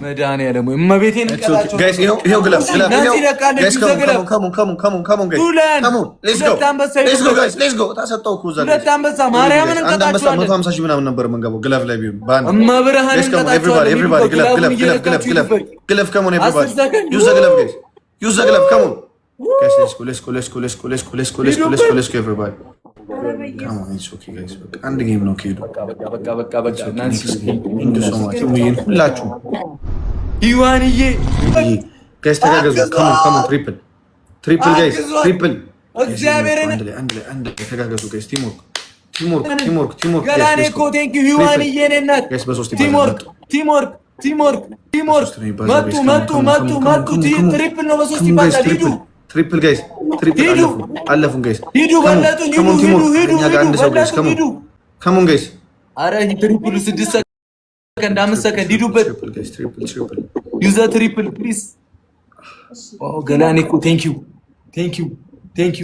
መድኃኒዓለም ወይ እመቤቴን እንቀጣቸው ጋይስ ይሄው ግላፍ ጋይስ ሌትስ ጎ ታሰጣው እኮ ዛሬ ሁለት አንበሳ ማርያምን እንቀጣቸዋለን 150 ሺህ ምናምን ነበር መንገባው ግላፍ ላይ ቢሆን ባንድ እመብርሃን እንቀጣቸዋለን ኤቭሪባዲ ግላፍ come on everybody use the glove guys use the glove come on guys let's go everybody come on it's okay guys አንድ ጌም ነው ከሄዱ በቃ ናንሲ ሁላችሁ ይዋንዬ ጋይስ ተጋገዙ come on triple guys triple እግዚአብሔርን አንድ ተጋገዙ ጋይስ ቲምወርክ ገላኔ እኮ ቴንክ ዩ ይዋንዬ ነናት ጋይስ በሶስት ቲምወርክ ቲምወርክ መጡ ትሪፕል ነው በሶስት ይባላል ሂዱ ትሪፕል ጋይስ ትሪፕል አለፉን ጋይስ ሂዱ በለጡኝ ሂዱ ከሞን ጋይስ አረ ትሪፕሉ 6 ሰከንድ 5 ሰከንድ ሂዱበት ዩዘ ትሪፕል ፕሊዝ ገላኔ እኮ ቴንክ ዩ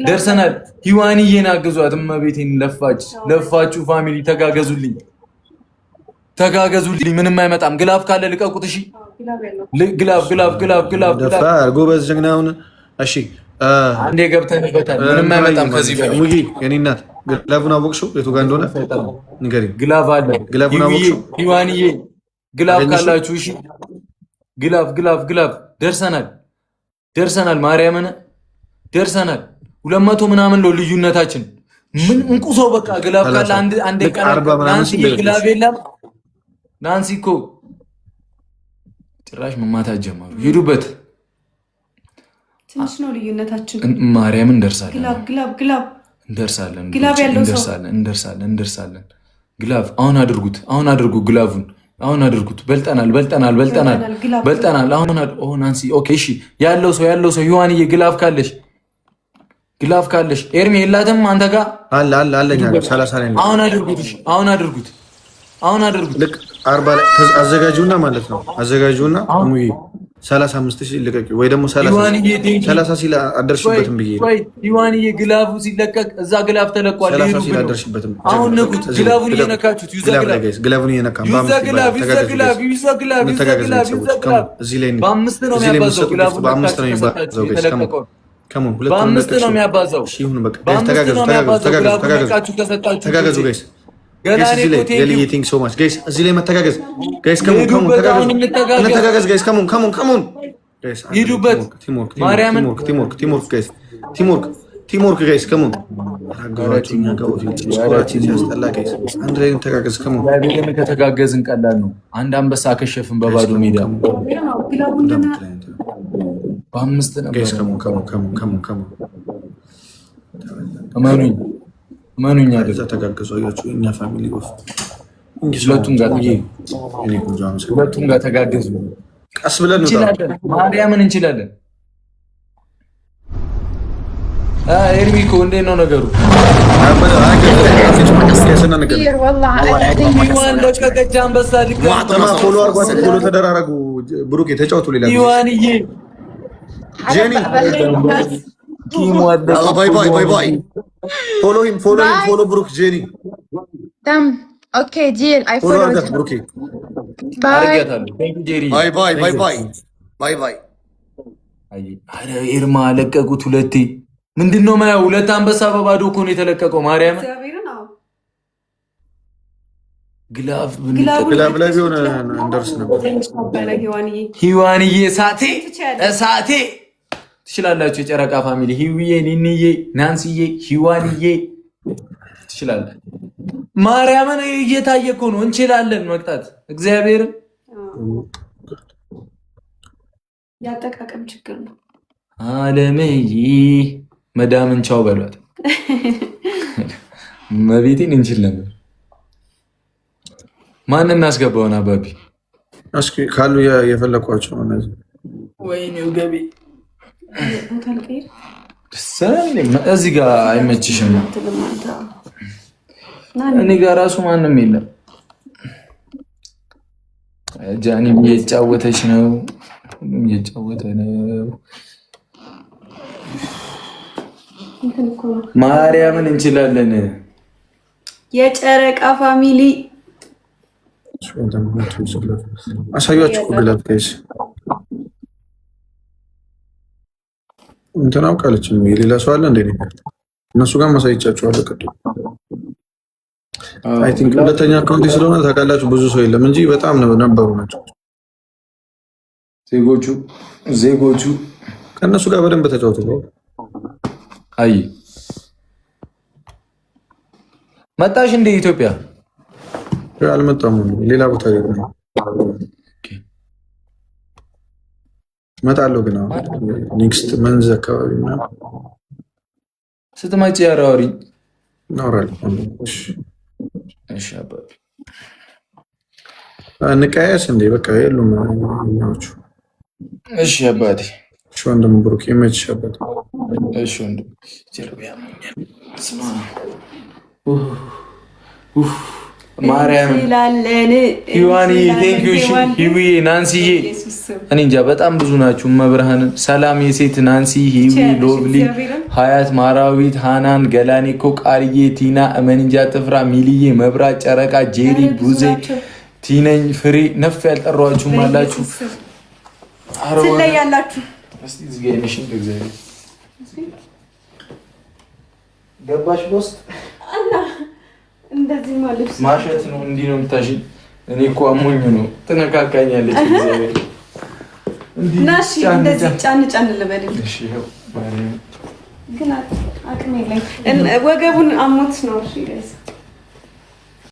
ደርሰናል ሂዋንዬን አግዟት እመቤቴን ለፋችሁ ፋሚሊ ተጋገዙልኝ ምንም አይመጣም ግላፍ ካለ ልቀቁት እሺ ግላፍ ጎበዝ ጀግናውን እሺ አንዴ ገብተንበታል ምንም አይመጣም ከዚህ በላይ ሙዬ የኔ እናት ግላቡን አወቅሽው የቱ ጋር እንደሆነ ንገሪ ግላፍ አለ ግላቡን አወቅሽው ሂዋንዬ ግላፍ ካላችሁ እሺ ግላፍ ደርሰናል ማርያምን ደርሰናል 200 ምናምን ነው ልዩነታችን ምን እንቁሶ በቃ ግላፍ ካለ አንዴ ቀረ ናንሲ ግላፍ የለም ናንሲ እኮ ጭራሽ መማታት ጀመሩ ሄዱበት ትንሽ ነው ልዩነታችን ማርያምን እንደርሳለን ግላብ እንደርሳለን ግላፍ አሁን አድርጉ ግላፉን አሁን አድርጉት በልጠናል አሁን ናንሲ ኦኬ እሺ ያለው ሰው ሂዋንዬ ግላፍ ካለሽ ኤርሚ የላትም አንተ ጋር አለኛ 30 ላይ አሁን አድርጉት ልክ 40 ላይ አዘጋጁና ማለት ነው አዘጋጁና ሙይ 35000 ልቀቅ ወይ ደግሞ 30 ሲል አደርሽበትም ብዬ ሂዋንዬ ግላፉ ሲለቀቅ እዛ ግላፍ ተለቋል 30 ሲል አደርሽበትም አሁን ንቁት ግላፉን እየነካችሁት ግላፉን እየነካም እዚህ ላይ በአምስት ነው የሚያባዛው ግላፉን በአምስት ነው የሚያባዛው ተጋገዙ ጋይስ እዚህ ላይ መተጋገዝ ጋይስ እንተጋገዝ ጋይስ ከሞን ሂዱበት ማርያምን ቲምወርክ ጋይስ ከሞን አንድ ላይ እንተጋገዝ ከሞን ከተጋገዝን ቀላል ነው አንድ አንበሳ ከሸፍን በባዶ ሜዳ በአምስት ነበር እመኑኝ አይደል ተጋገዙ አያችሁ እኛ ፋሚሊ ኦፍ ሁለቱም ጋር ተጋገዙ ቀስ ብለን ነው ማርያምን እንችላለን ኤርሚኮ እንዴት ነው ነገሩ ለቀቀች አንበሳ ፎሎ ተደራረጉ ብሩኬ ተጫወቱ ሌላ ሂዋንዬ ጄኒ ባይ ፎሎ ብሩክ ጄኒ تم اوكي ديل اي ፎሎ فولو አድርጋት ብሩኬ ባይ አረ ኤርማ ለቀቁት ሁለቴ ምንድነው ማያ ሁለት አንበሳ በባዶ እኮ ነው የተለቀቀው ማርያም ግላፍ ላይ ቢሆን እንደርስ ነበር ሂዋንዬ እሳቴ ትችላላችሁ የጨረቃ ፋሚሊ ሂዊዬ ኒንዬ ናንሲዬ ሂዋንዬ ትችላላችሁ ማርያምን እየታየ እኮ ነው እንችላለን መቅጣት እግዚአብሔርን ያጠቃቀም ችግር ነው አለምዬ መዳምን ቻው በሏት መቤቴን እንችል ነበር ማን እናስገባውን አባቢ እስኪ ካሉ የፈለኳቸው ነው እነዚህ ወይኔው ገቢ እዚህ ጋር አይመችሽም እኔ ጋር ራሱ ማንም የለም ጃኒ እየጫወተች ነው እየጫወተ ነው ማርያምን እንችላለን የጨረቃ ፋሚሊ አሳያችሁ ግላፍ ጋይስ እንትን አውቃለች የሌላ ሰው አለ እንዴ እነሱ ጋር ማሳይቻችኋለሁ ቅድም አይ ቲንክ ሁለተኛ አካውንት ስለሆነ ታውቃላችሁ ብዙ ሰው የለም እንጂ በጣም ነበሩ ናቸው ዜጎቹ ከእነሱ ጋር በደንብ ተጫወቱ አይ መጣሽ እንደ ኢትዮጵያ አልመጣም ሌላ ቦታ ነው መጣለው ግን ኔክስት መንዝ አካባቢ ነው ስትመጪ ያራውሪ ናውራል እሺ አባቢ እንቀያየስ እንዴ? በቃ የሉም እኛዎቹ። እሺ አባቴ። እሺ ወንድም ብሩክ ይመችሽ አባቴ። እሺ ወንድም ጀርቢያ ማርያም ሂዋኒ ቴንክ ዩ። እሺ ሂዊ ናንሲዬ፣ እኔ እንጃ በጣም ብዙ ናችሁ። መብርሃንን ሰላም የሴት ናንሲ፣ ሂዊ፣ ሎቭሊ፣ ሀያት፣ ማራዊት፣ ሃናን፣ ገላኔኮ፣ ቃልዬ፣ ቲና፣ እመንጃ፣ ጥፍራ፣ ሚልዬ፣ መብራት፣ ጨረቃ፣ ጄሪ፣ ቡዜ፣ ቲነኝ፣ ፍሬ፣ ነፍ ያልጠሯችሁም አላችሁ። ትለያላችሁ። እስቲ እዚህ ጋር ነሽ እንደዚህ ገባሽ በውስጥ እንደዚህ ማለት ማሸት ነው። እንዲህ ነው የምታሽኝ። እኔ እኮ አሞኝ ነው። ትነካካኛለች እግዚአብሔር። ናሺ እንደዚህ ጫን ልበልኝ። እሺ ይኸው ግን አቅሜ ላይ ወገቡን አሞት ነው። እሺ ጋይስ